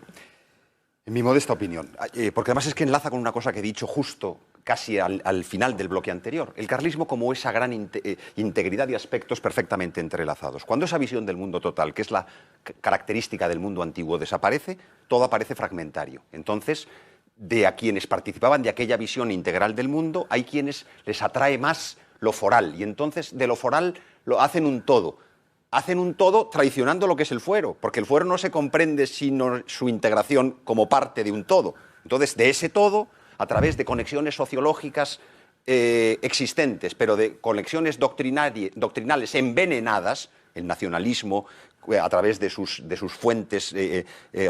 En mi modesta opinión, porque además es que enlaza con una cosa que he dicho justo casi al final del bloque anterior. El carlismo como esa gran integridad de aspectos perfectamente entrelazados. Cuando esa visión del mundo total, que es la característica del mundo antiguo, desaparece, todo aparece fragmentario. Entonces, de a quienes participaban de aquella visión integral del mundo, hay quienes les atrae más lo foral, y entonces de lo foral lo hacen un todo. Hacen un todo traicionando lo que es el fuero, porque el fuero no se comprende sino su integración como parte de un todo. Entonces, de ese todo, a través de conexiones sociológicas existentes, pero de conexiones doctrinales envenenadas, el nacionalismo, a través de sus fuentes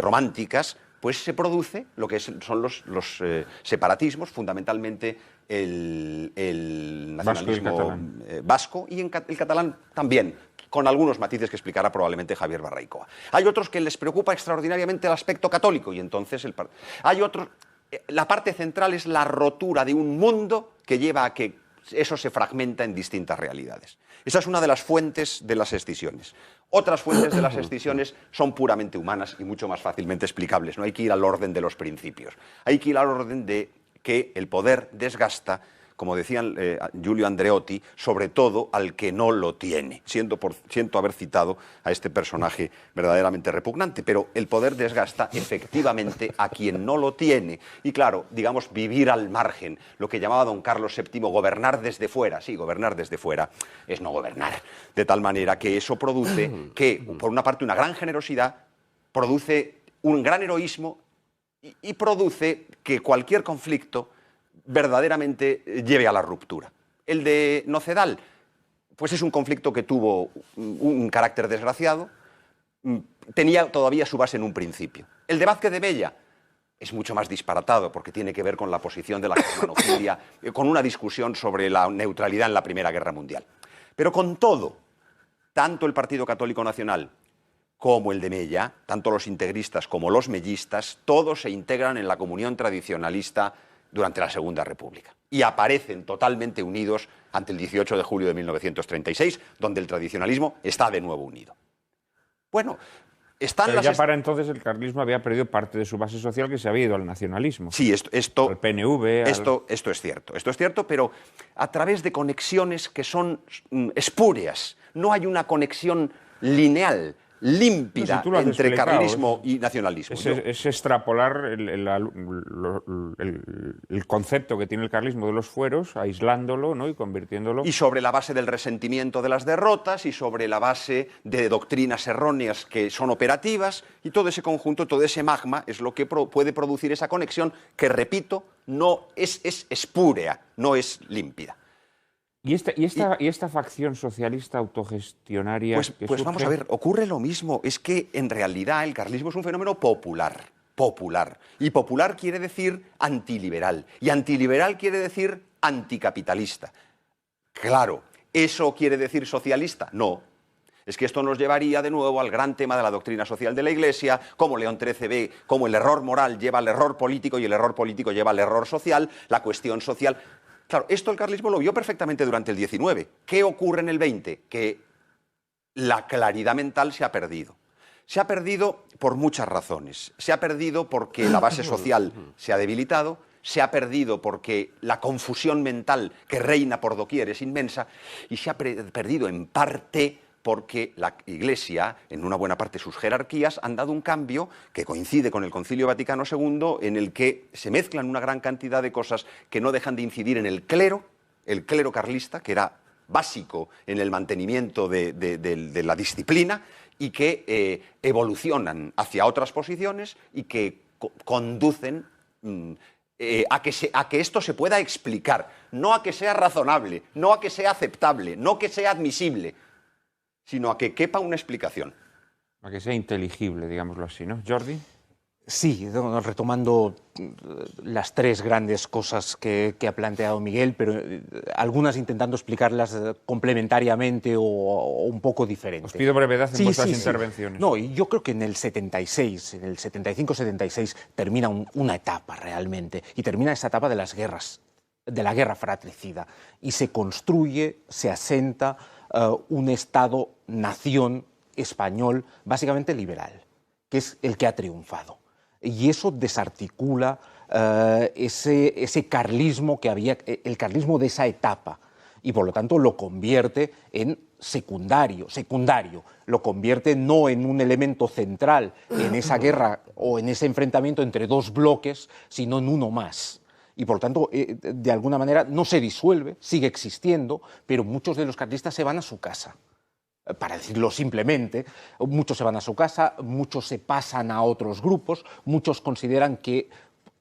románticas, pues se produce lo que son los separatismos, fundamentalmente el nacionalismo vasco y el catalán también, con algunos matices que explicará probablemente Javier Barraicoa. Hay otros que les preocupa extraordinariamente el aspecto católico y entonces hay otros. La parte central es la rotura de un mundo que lleva a que eso se fragmenta en distintas realidades. Esa es una de las fuentes de las escisiones. Otras fuentes de las escisiones son puramente humanas y mucho más fácilmente explicables. No hay que ir al orden de los principios. Hay que ir al orden de que el poder desgasta, como decían Giulio Andreotti, sobre todo al que no lo tiene. Siento haber citado a este personaje verdaderamente repugnante, pero el poder desgasta efectivamente a quien no lo tiene. Y claro, digamos, vivir al margen, lo que llamaba don Carlos VII gobernar desde fuera. Sí, gobernar desde fuera es no gobernar. De tal manera que eso produce que, por una parte, una gran generosidad, produce un gran heroísmo y produce que cualquier conflicto verdaderamente lleve a la ruptura. El de Nocedal, pues es un conflicto que tuvo un carácter desgraciado, tenía todavía su base en un principio. El de Vázquez de Bella es mucho más disparatado porque tiene que ver con la posición de la germanofilia, con una discusión sobre la neutralidad en la Primera Guerra Mundial. Pero con todo, tanto el Partido Católico Nacional como el de Mella, tanto los integristas como los mellistas, todos se integran en la comunión tradicionalista durante la Segunda República. Y aparecen totalmente unidos ante el 18 de julio de 1936, donde el tradicionalismo está de nuevo unido. Bueno, pero ya para entonces el carlismo había perdido parte de su base social, que se había ido al nacionalismo. Sí, al PNV. Esto es cierto, pero a través de conexiones que son espúreas. No hay una conexión lineal, límpida, entre carlismo y nacionalismo. Es extrapolar el concepto que tiene el carlismo de los fueros, aislándolo, ¿no?, y convirtiéndolo. Y sobre la base del resentimiento de las derrotas y sobre la base de doctrinas erróneas que son operativas, y todo ese conjunto, todo ese magma es lo que puede producir esa conexión que, repito, no es espúrea, no es límpida. ¿Y esta facción socialista autogestionaria? Pues vamos a ver, ocurre lo mismo. Es que en realidad el carlismo es un fenómeno popular. Y popular quiere decir antiliberal. Y antiliberal quiere decir anticapitalista. Claro, ¿eso quiere decir socialista? No. Es que esto nos llevaría de nuevo al gran tema de la doctrina social de la Iglesia, cómo León XIII ve cómo el error moral lleva al error político y el error político lleva al error social, la cuestión social. Claro, esto el carlismo lo vio perfectamente durante el XIX. ¿Qué ocurre en el XX? Que la claridad mental se ha perdido. Se ha perdido por muchas razones. Se ha perdido porque la base social se ha debilitado, se ha perdido porque la confusión mental que reina por doquier es inmensa y se ha perdido en parte porque la Iglesia, en una buena parte sus jerarquías, han dado un cambio que coincide con el Concilio Vaticano II, en el que se mezclan una gran cantidad de cosas que no dejan de incidir en el clero carlista, que era básico en el mantenimiento de la disciplina, y que evolucionan hacia otras posiciones y que conducen a que esto se pueda explicar, no a que sea razonable, no a que sea aceptable, no que sea admisible, sino a que quepa una explicación. A que sea inteligible, digámoslo así, ¿no? Jordi. Sí, retomando las tres grandes cosas que ha planteado Miguel, pero algunas intentando explicarlas complementariamente o un poco diferente. Os pido brevedad en vuestras intervenciones. No, y yo creo que en el 76, en el 75-76, termina una etapa realmente, y termina esa etapa de las guerras, de la guerra fratricida, y se construye, se asenta un Estado-nación español básicamente liberal, que es el que ha triunfado. Y eso desarticula ese carlismo que había, el carlismo de esa etapa, y por lo tanto lo convierte en secundario, lo convierte no en un elemento central en esa guerra o en ese enfrentamiento entre dos bloques, sino en uno más. Y por lo tanto, de alguna manera, no se disuelve, sigue existiendo, pero muchos de los carlistas se van a su casa. Para decirlo simplemente, muchos se van a su casa, muchos se pasan a otros grupos, muchos consideran que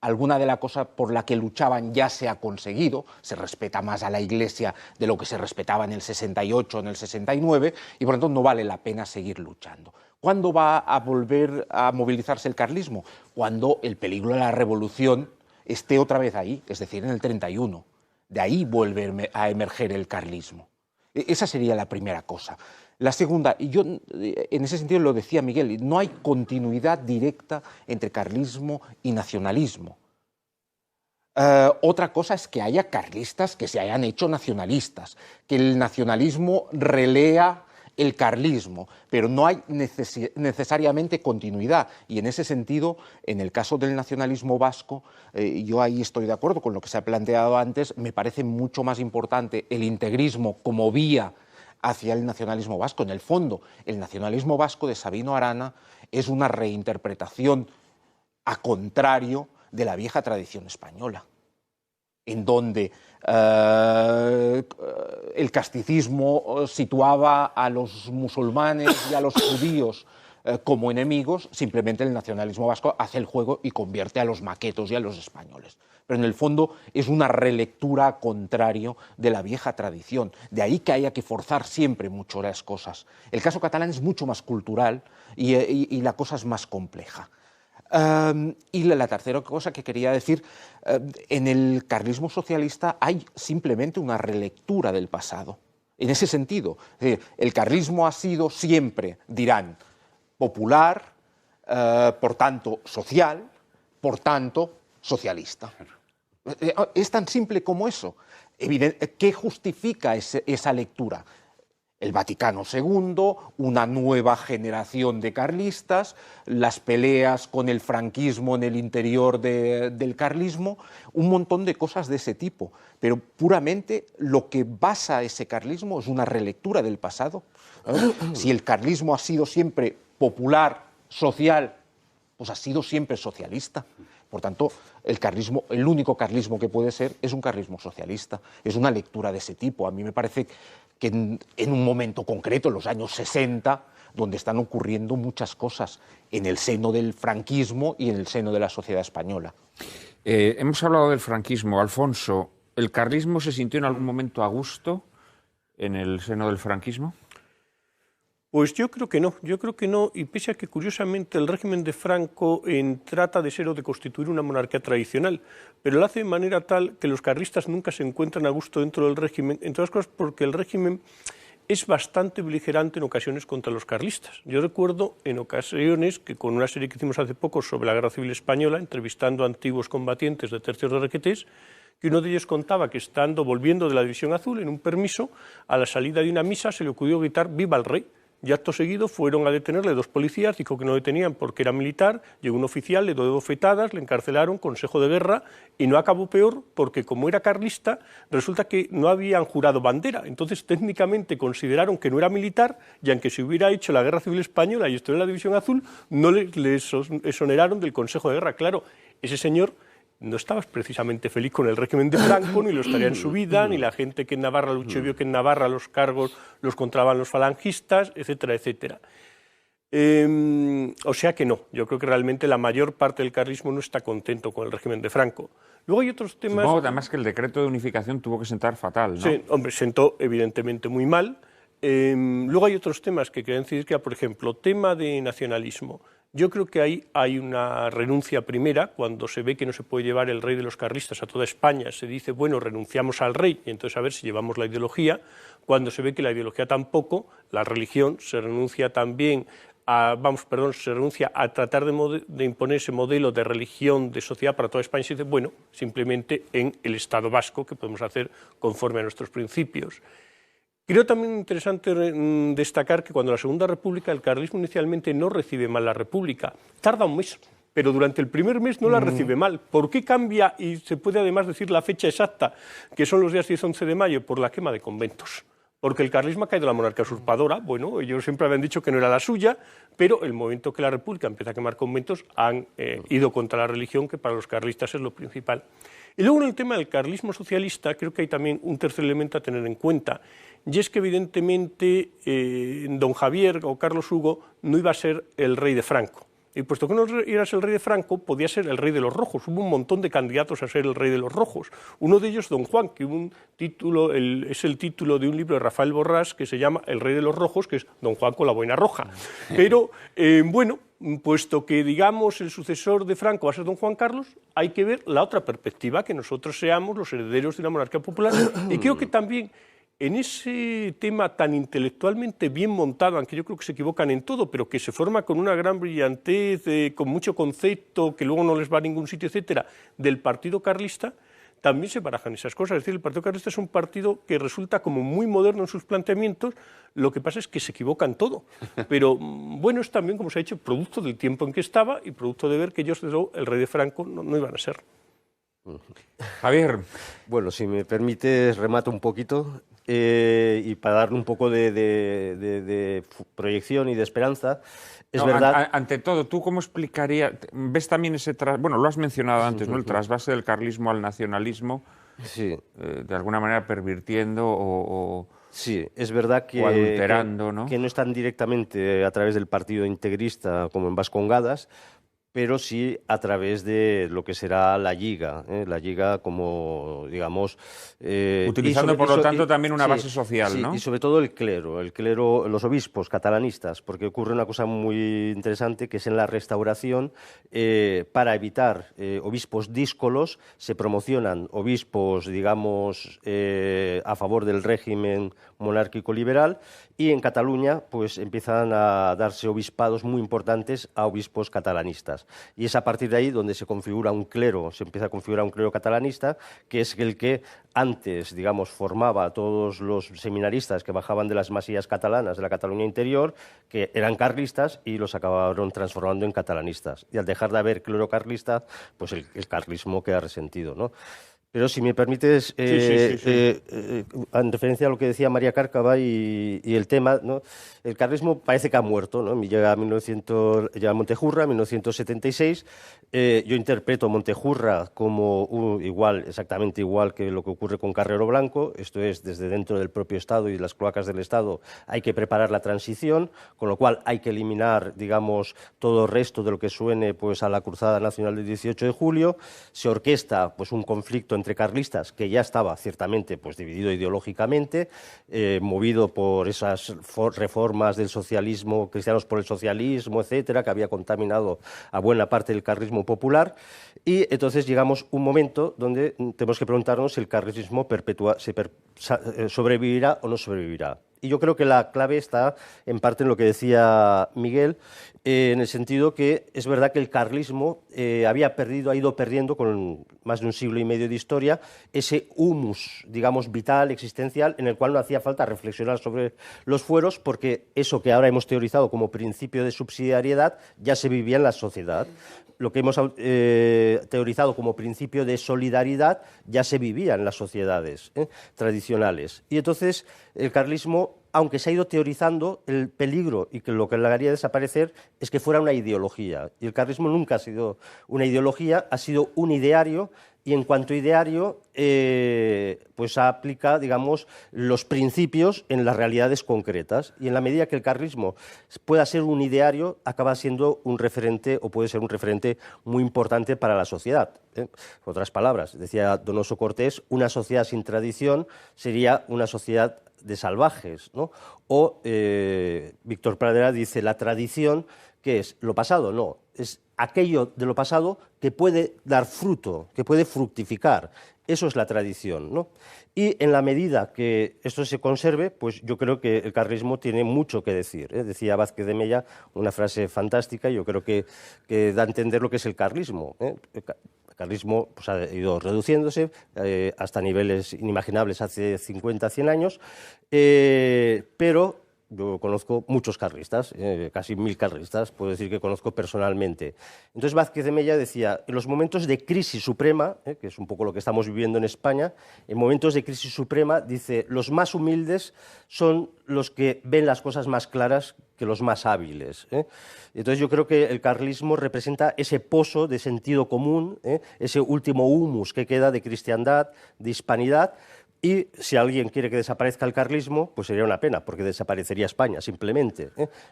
alguna de las cosas por la que luchaban ya se ha conseguido, se respeta más a la Iglesia de lo que se respetaba en el 68 o en el 69, y por lo tanto no vale la pena seguir luchando. ¿Cuándo va a volver a movilizarse el carlismo? Cuando el peligro de la revolución esté otra vez ahí, es decir, en el 31. De ahí vuelve a emerger el carlismo. Esa sería la primera cosa. La segunda, y yo en ese sentido lo decía Miguel, no hay continuidad directa entre carlismo y nacionalismo. Otra cosa es que haya carlistas que se hayan hecho nacionalistas, que el nacionalismo relea el carlismo, pero no hay necesariamente continuidad. Y en ese sentido, en el caso del nacionalismo vasco, yo ahí estoy de acuerdo con lo que se ha planteado antes, me parece mucho más importante el integrismo como vía hacia el nacionalismo vasco. En el fondo, el nacionalismo vasco de Sabino Arana es una reinterpretación a contrario de la vieja tradición española, en donde el casticismo situaba a los musulmanes y a los judíos como enemigos. Simplemente el nacionalismo vasco hace el juego y convierte a los maquetos y a los españoles. Pero en el fondo es una relectura a contrario de la vieja tradición. De ahí que haya que forzar siempre mucho las cosas. El caso catalán es mucho más cultural y la cosa es más compleja. Y la tercera cosa que quería decir, en el carlismo socialista hay simplemente una relectura del pasado. En ese sentido, el carlismo ha sido siempre, dirán, popular, por tanto social, por tanto socialista. Es tan simple como eso. ¿Qué justifica esa lectura? El Vaticano II, una nueva generación de carlistas, las peleas con el franquismo en el interior del carlismo, un montón de cosas de ese tipo. Pero puramente lo que basa ese carlismo es una relectura del pasado. Si el carlismo ha sido siempre popular, social, pues ha sido siempre socialista. Por tanto, el único carlismo que puede ser es un carlismo socialista. Es una lectura de ese tipo. A mí me parece que en un momento concreto, en los años 60, donde están ocurriendo muchas cosas en el seno del franquismo y en el seno de la sociedad española. Hemos hablado del franquismo. Alfonso, ¿el carlismo se sintió en algún momento a gusto en el seno del franquismo? Pues yo creo que no, y pese a que curiosamente el régimen de Franco trata de ser o de constituir una monarquía tradicional, pero lo hace de manera tal que los carlistas nunca se encuentran a gusto dentro del régimen, entre otras cosas porque el régimen es bastante beligerante en ocasiones contra los carlistas. Yo recuerdo en ocasiones que con una serie que hicimos hace poco sobre la Guerra Civil Española, entrevistando a antiguos combatientes de tercios de Requetés, que uno de ellos contaba que volviendo de la División Azul en un permiso, a la salida de una misa se le ocurrió gritar «¡Viva el rey!». Y acto seguido fueron a detenerle dos policías, dijo que no detenían porque era militar, llegó un oficial, le dio bofetadas, le encarcelaron, consejo de guerra, y no acabó peor porque como era carlista, resulta que no habían jurado bandera, entonces técnicamente consideraron que no era militar, y aunque se hubiera hecho la Guerra Civil Española y estuvo en la División Azul, no le exoneraron del consejo de guerra. Claro, ese señor no estaba precisamente feliz con el régimen de Franco, ni lo estaría en su vida, ni la gente que en Navarra luchó vio que en Navarra los cargos los controlaban los falangistas, etcétera, etcétera. O sea que no, yo creo que realmente la mayor parte del carlismo no está contento con el régimen de Franco. Luego hay otros temas... Supongo además que el decreto de unificación tuvo que sentar fatal, ¿no? Sí, hombre, sentó evidentemente muy mal. Luego hay otros temas que querían decir que, por ejemplo, tema de nacionalismo. Yo creo que ahí hay una renuncia primera, cuando se ve que no se puede llevar el rey de los carlistas a toda España, se dice, bueno, renunciamos al rey, y entonces a ver si llevamos la ideología. Cuando se ve que la ideología tampoco, la religión, se renuncia también se renuncia a tratar de imponer ese modelo de religión, de sociedad para toda España, y se dice, bueno, simplemente en el Estado vasco, que podemos hacer conforme a nuestros principios. Creo también interesante destacar que cuando la Segunda República, el carlismo inicialmente no recibe mal la República. Tarda un mes pero durante el primer mes no la recibe mal. ¿Por qué cambia? Y se puede además decir la fecha exacta, que son los días 10 y 11 de mayo, por la quema de conventos. Porque el carlismo ha caído la monarquía usurpadora. Bueno, ellos siempre habían dicho que no era la suya, pero el momento que la República empieza a quemar conventos han ido contra la religión, que para los carlistas es lo principal. Y luego en el tema del carlismo socialista creo que hay también un tercer elemento a tener en cuenta, y es que evidentemente don Javier o Carlos Hugo no iba a ser el rey de Franco. Y puesto que no era el rey de Franco, podía ser el rey de los rojos. Hubo un montón de candidatos a ser el rey de los rojos. Uno de ellos, don Juan, que es el título de un libro de Rafael Borrás que se llama El rey de los rojos, que es don Juan con la boina roja. Pero, bueno, puesto que, digamos, el sucesor de Franco va a ser don Juan Carlos, hay que ver la otra perspectiva, que nosotros seamos los herederos de una monarquía popular. Y creo que también en ese tema tan intelectualmente bien montado, aunque yo creo que se equivocan en todo, pero que se forma con una gran brillantez, con mucho concepto, que luego no les va a ningún sitio, etcétera, del Partido Carlista, también se barajan esas cosas. Es decir, el Partido Carlista es un partido que resulta como muy moderno en sus planteamientos, lo que pasa es que se equivocan todo. Pero bueno, es también, como se ha dicho, producto del tiempo en que estaba y producto de ver que ellos, desde luego, el rey de Franco, no iban a ser. Javier. Bueno, si me permites, remato un poquito y para darle un poco de proyección y de esperanza. Es verdad. Ante todo, ¿tú cómo explicarías? ¿Ves también ese bueno, lo has mencionado antes, ¿no? El trasvase del carlismo al nacionalismo, sí, de alguna manera pervirtiendo o sí, es verdad que, adulterando, ¿no? Que no están directamente a través del partido integrista como en Vascongadas, pero sí a través de lo que será la Lliga como, digamos... utilizando, por lo tanto, también una base social, sí, ¿no? Y sobre todo el clero, los obispos catalanistas, porque ocurre una cosa muy interesante, que es en la Restauración, para evitar obispos díscolos, se promocionan obispos, digamos, a favor del régimen monárquico liberal, y en Cataluña pues empiezan a darse obispados muy importantes a obispos catalanistas. Y es a partir de ahí donde se empieza a configurar un clero catalanista, que es el que antes, digamos, formaba a todos los seminaristas que bajaban de las masías catalanas de la Cataluña interior, que eran carlistas, y los acabaron transformando en catalanistas. Y al dejar de haber clero carlista, pues el carlismo queda resentido, ¿no? Pero si me permites, en referencia a lo que decía María Cárcava y el tema, ¿no? El carlismo parece que ha muerto, ¿no? Llega a Montejurra, 1976. Yo interpreto Montejurra como exactamente igual que lo que ocurre con Carrero Blanco. Esto es, desde dentro del propio Estado y las cloacas del Estado hay que preparar la transición, con lo cual hay que eliminar, digamos, todo el resto de lo que suene pues a la Cruzada Nacional del 18 de julio. Se orquesta pues un conflicto entre carlistas que ya estaba ciertamente pues dividido ideológicamente, movido por esas reformas del socialismo, cristianos por el socialismo, etcétera, que había contaminado a buena parte del carlismo popular. Y entonces llegamos a un momento donde tenemos que preguntarnos si el carlismo sobrevivirá o no sobrevivirá. Y yo creo que la clave está en parte en lo que decía Miguel, en el sentido que es verdad que el carlismo ha ido perdiendo con más de un siglo y medio de historia ese humus, digamos, vital, existencial, en el cual no hacía falta reflexionar sobre los fueros, porque eso que ahora hemos teorizado como principio de subsidiariedad ya se vivía en la sociedad. Lo que hemos teorizado como principio de solidaridad ya se vivía en las sociedades tradicionales. Y entonces el carlismo, aunque se ha ido teorizando, el peligro y que lo que le haría desaparecer es que fuera una ideología. Y el carlismo nunca ha sido una ideología, ha sido un ideario, y en cuanto a ideario, pues aplica, digamos, los principios en las realidades concretas. Y en la medida que el carlismo pueda ser un ideario, acaba siendo un referente, o puede ser un referente muy importante para la sociedad. En otras palabras, decía Donoso Cortés, una sociedad sin tradición sería una sociedad de salvajes, ¿no? O Víctor Pradera dice, la tradición, ¿qué es? ¿Lo pasado? No, es aquello de lo pasado que puede dar fruto, que puede fructificar. Eso es la tradición, ¿no? Y en la medida que esto se conserve, pues yo creo que el carlismo tiene mucho que decir, ¿eh? Decía Vázquez de Mella una frase fantástica, yo creo que da a entender lo que es el carlismo, ¿eh? El carlismo pues, ha ido reduciéndose hasta niveles inimaginables hace 50, 100 años, pero yo conozco muchos carlistas, casi 1000 carlistas, puedo decir que conozco personalmente. Entonces Vázquez de Mella decía, en los momentos de crisis suprema, que es un poco lo que estamos viviendo en España, en momentos de crisis suprema, dice, los más humildes son los que ven las cosas más claras que los más hábiles. Entonces yo creo que el carlismo representa ese pozo de sentido común, ese último humus que queda de cristiandad, de hispanidad. Y si alguien quiere que desaparezca el carlismo, pues sería una pena, porque desaparecería España, simplemente.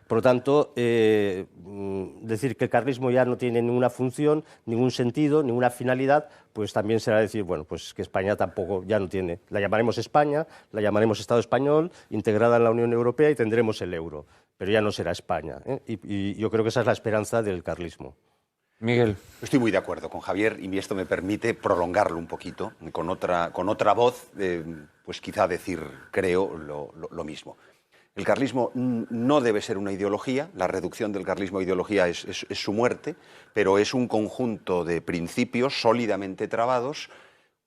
Por lo tanto, decir que el carlismo ya no tiene ninguna función, ningún sentido, ninguna finalidad, pues también será decir, bueno, pues que España tampoco ya no tiene. La llamaremos España, la llamaremos Estado español, integrada en la Unión Europea y tendremos el euro, pero ya no será España. Y yo creo que esa es la esperanza del carlismo. Miguel. Estoy muy de acuerdo con Javier y esto me permite prolongarlo un poquito con otra voz, pues quizá decir, creo, lo mismo. El carlismo no debe ser una ideología, la reducción del carlismo a ideología es su muerte, pero es un conjunto de principios sólidamente trabados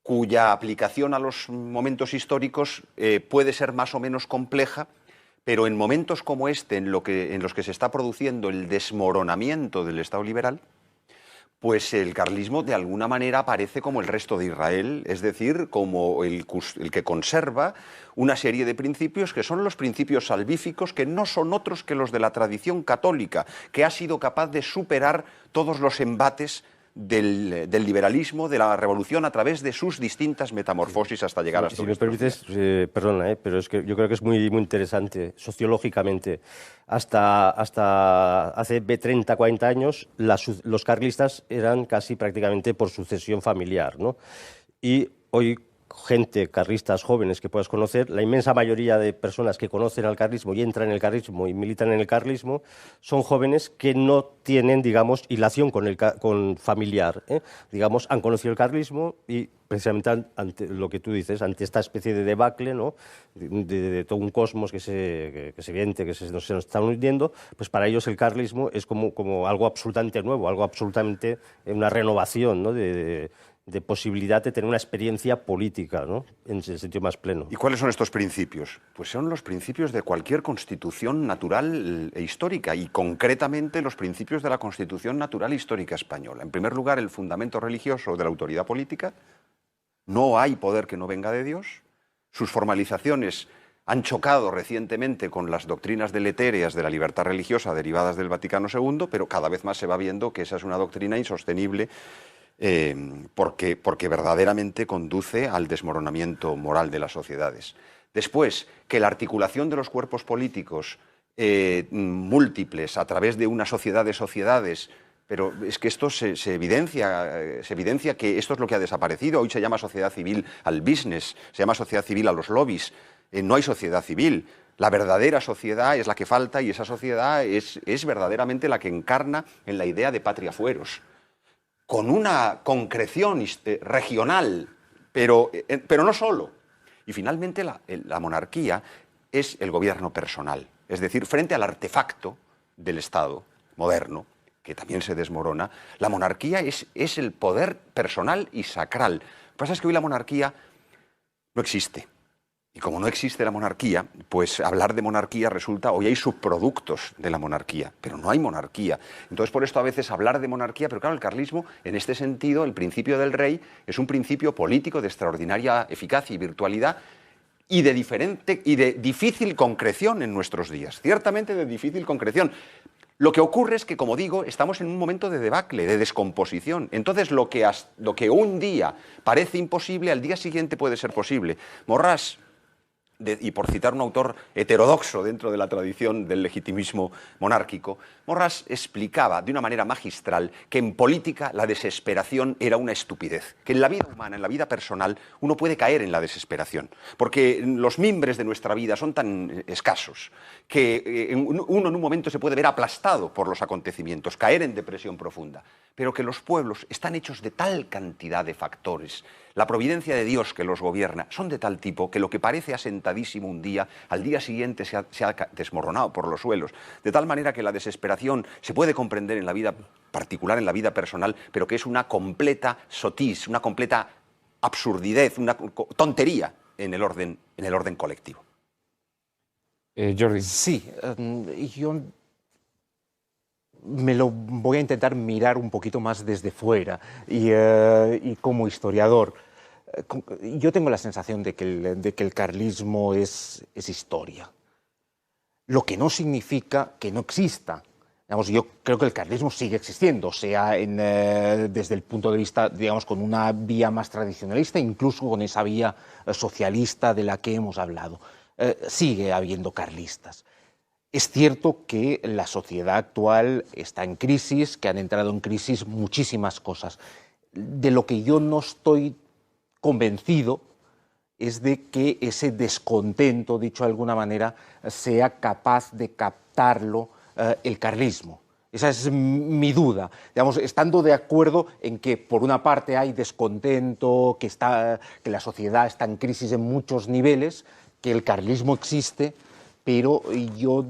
cuya aplicación a los momentos históricos puede ser más o menos compleja, pero en momentos como este, en los que se está produciendo el desmoronamiento del Estado liberal, pues el carlismo de alguna manera aparece como el resto de Israel, es decir, como el que conserva una serie de principios que son los principios salvíficos, que no son otros que los de la tradición católica, que ha sido capaz de superar todos los embates del liberalismo, de la revolución, a través de sus distintas metamorfosis hasta llegar a estos. Si me permites, perdona, pero es que yo creo que es muy interesante sociológicamente. Hasta hace 30, 40 años los carlistas eran casi prácticamente por sucesión familiar, ¿no? Y hoy gente, carlistas jóvenes que puedas conocer, la inmensa mayoría de personas que conocen al carlismo y entran en el carlismo y militan en el carlismo son jóvenes que no tienen, digamos, hilación con familiar. Digamos, han conocido el carlismo y precisamente ante lo que tú dices, ante esta especie de debacle, ¿no? de todo un cosmos que se nos está hundiendo, pues para ellos el carlismo es como algo absolutamente nuevo, algo absolutamente una renovación, ¿no? de posibilidad de tener una experiencia política, ¿no? En el sentido más pleno. ¿Y cuáles son estos principios? Pues son los principios de cualquier constitución natural e histórica, y concretamente los principios de la Constitución natural e histórica española. En primer lugar, el fundamento religioso de la autoridad política. No hay poder que no venga de Dios. Sus formalizaciones han chocado recientemente con las doctrinas deletéreas de la libertad religiosa derivadas del Vaticano II, pero cada vez más se va viendo que esa es una doctrina insostenible, porque verdaderamente conduce al desmoronamiento moral de las sociedades. Después, que la articulación de los cuerpos políticos múltiples a través de una sociedad de sociedades, pero es que esto se evidencia que esto es lo que ha desaparecido. Hoy se llama sociedad civil al business, se llama sociedad civil a los lobbies. No hay sociedad civil. La verdadera sociedad es la que falta, y esa sociedad es verdaderamente la que encarna en la idea de patria fueros, con una concreción regional, pero no solo. Y finalmente la monarquía es el gobierno personal, es decir, frente al artefacto del Estado moderno, que también se desmorona, la monarquía es el poder personal y sacral. Lo que pasa es que hoy la monarquía no existe. Y como no existe la monarquía, pues hablar de monarquía resulta, hoy hay subproductos de la monarquía, pero no hay monarquía. Entonces, por esto a veces hablar de monarquía, pero claro, el carlismo, en este sentido, el principio del rey es un principio político de extraordinaria eficacia y virtualidad, y de difícil concreción en nuestros días, ciertamente de difícil concreción. Lo que ocurre es que, como digo, estamos en un momento de debacle, de descomposición. Entonces, lo que un día parece imposible, al día siguiente puede ser posible. Morras, y por citar un autor heterodoxo dentro de la tradición del legitimismo monárquico, Morras explicaba de una manera magistral que en política la desesperación era una estupidez, que en la vida humana, en la vida personal, uno puede caer en la desesperación, porque los mimbres de nuestra vida son tan escasos que uno en un momento se puede ver aplastado por los acontecimientos, caer en depresión profunda, pero que los pueblos están hechos de tal cantidad de factores, la providencia de Dios que los gobierna, son de tal tipo que lo que parece asentadísimo un día, al día siguiente se ha desmoronado por los suelos, de tal manera que la desesperación se puede comprender en la vida particular, en la vida personal, pero que es una completa sotis, una completa absurdidez, una tontería en el orden colectivo. Jordi. Sí, yo me lo voy a intentar mirar un poquito más desde fuera y como historiador. Yo tengo la sensación de que el carlismo es historia, lo que no significa que no exista. Digamos, yo creo que el carlismo sigue existiendo, sea desde el punto de vista, digamos, con una vía más tradicionalista, incluso con esa vía socialista de la que hemos hablado. Sigue habiendo carlistas. Es cierto que la sociedad actual está en crisis, que han entrado en crisis muchísimas cosas. De lo que yo no estoy convencido es de que ese descontento, dicho de alguna manera, sea capaz de captarlo el carlismo. Esa es mi duda. Digamos, estando de acuerdo en que, por una parte, hay descontento, que la sociedad está en crisis en muchos niveles, que el carlismo existe, pero yo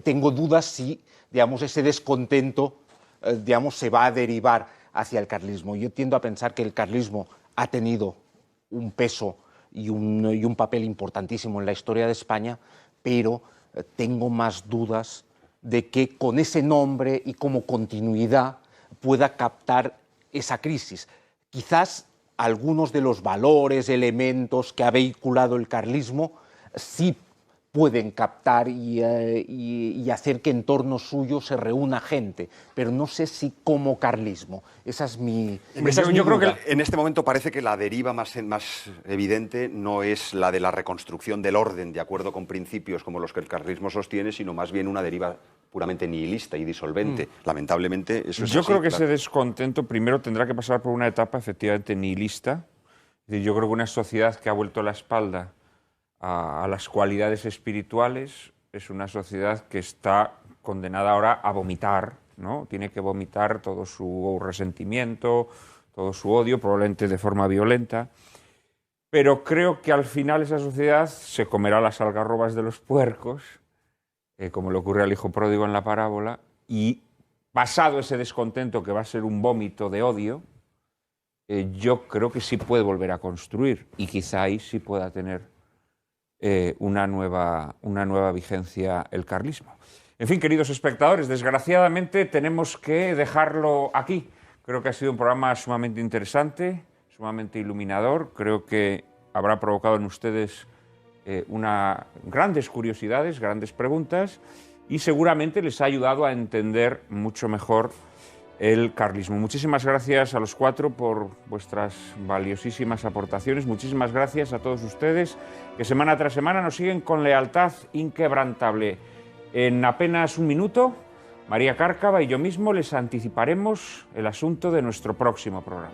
tengo dudas si, digamos, ese descontento, digamos, se va a derivar hacia el carlismo. Yo tiendo a pensar que el carlismo ha tenido un peso y un papel importantísimo en la historia de España, pero tengo más dudas de que con ese nombre y como continuidad pueda captar esa crisis. Quizás algunos de los valores, elementos que ha vehiculado el carlismo sí pueden captar y hacer que en torno suyo se reúna gente, pero no sé si como carlismo. Esa es mi Yo creo que en este momento parece que la deriva más evidente no es la de la reconstrucción del orden de acuerdo con principios como los que el carlismo sostiene, sino más bien una deriva puramente nihilista y disolvente. Lamentablemente eso es Yo así, creo que claro. ese descontento primero tendrá que pasar por una etapa efectivamente nihilista. Es decir, yo creo que una sociedad que ha vuelto la espalda a las cualidades espirituales es una sociedad que está condenada ahora a vomitar, ¿no? Tiene que vomitar todo su resentimiento, todo su odio, probablemente de forma violenta. Pero creo que al final esa sociedad se comerá las algarrobas de los puercos, como le ocurre al hijo pródigo en la parábola, y pasado ese descontento que va a ser un vómito de odio, yo creo que sí puede volver a construir y quizá ahí sí pueda tener una nueva vigencia el carlismo. En fin, queridos espectadores, desgraciadamente tenemos que dejarlo aquí. Creo que ha sido un programa sumamente interesante, sumamente iluminador. Creo que habrá provocado en ustedes grandes curiosidades, grandes preguntas y seguramente les ha ayudado a entender mucho mejor el carlismo. Muchísimas gracias a los cuatro por vuestras valiosísimas aportaciones. Muchísimas gracias a todos ustedes que semana tras semana nos siguen con lealtad inquebrantable. En apenas un minuto, María Cárcava y yo mismo les anticiparemos el asunto de nuestro próximo programa.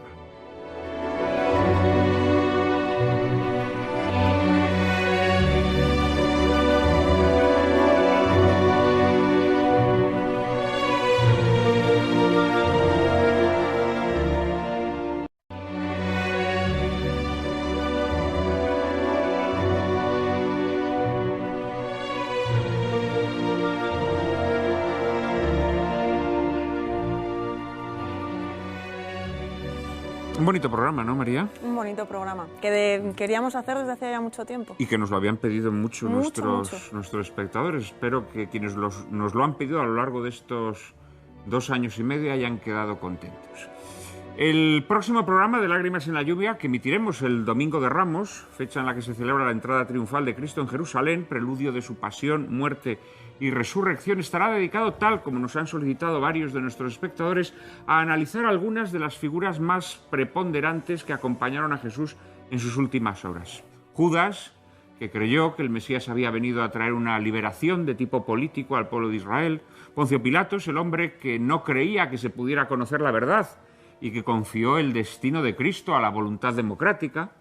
Un bonito programa, ¿no, María? Un bonito programa, que queríamos hacer desde hace ya mucho tiempo. Y que nos lo habían pedido mucho nuestros espectadores. Espero que quienes nos lo han pedido a lo largo de estos 2 años y medio hayan quedado contentos. El próximo programa de Lágrimas en la Lluvia, que emitiremos el Domingo de Ramos, fecha en la que se celebra la entrada triunfal de Cristo en Jerusalén, preludio de su pasión, muerte y resurrección, estará dedicado, tal como nos han solicitado varios de nuestros espectadores, a analizar algunas de las figuras más preponderantes que acompañaron a Jesús en sus últimas horas. Judas, que creyó que el Mesías había venido a traer una liberación de tipo político al pueblo de Israel. Poncio Pilatos, el hombre que no creía que se pudiera conocer la verdad y que confió el destino de Cristo a la voluntad democrática.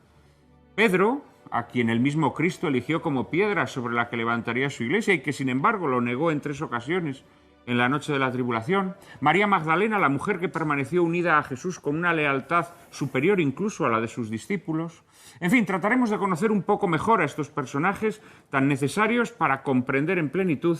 Pedro, a quien el mismo Cristo eligió como piedra sobre la que levantaría su iglesia y que sin embargo lo negó en 3 ocasiones en la noche de la tribulación. María Magdalena, la mujer que permaneció unida a Jesús con una lealtad superior incluso a la de sus discípulos. En fin, trataremos de conocer un poco mejor a estos personajes tan necesarios para comprender en plenitud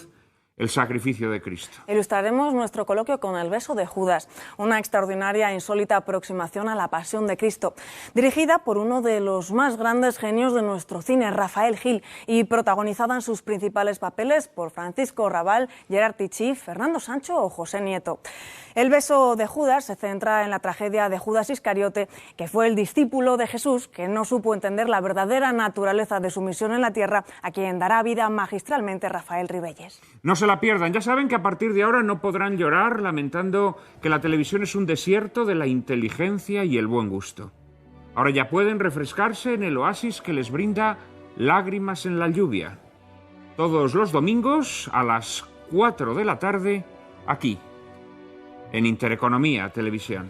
el sacrificio de Cristo. Ilustraremos nuestro coloquio con El beso de Judas, una extraordinaria e insólita aproximación a la pasión de Cristo, dirigida por uno de los más grandes genios de nuestro cine, Rafael Gil, y protagonizada en sus principales papeles por Francisco Rabal, Gerard Tichy, Fernando Sancho o José Nieto. El beso de Judas se centra en la tragedia de Judas Iscariote, que fue el discípulo de Jesús que no supo entender la verdadera naturaleza de su misión en la tierra, a quien dará vida magistralmente Rafael Ribelles. No se la pierdan, ya saben que a partir de ahora no podrán llorar lamentando que la televisión es un desierto de la inteligencia y el buen gusto. Ahora ya pueden refrescarse en el oasis que les brinda Lágrimas en la lluvia. Todos los domingos a las 4 de la tarde, aquí, en Intereconomía Televisión.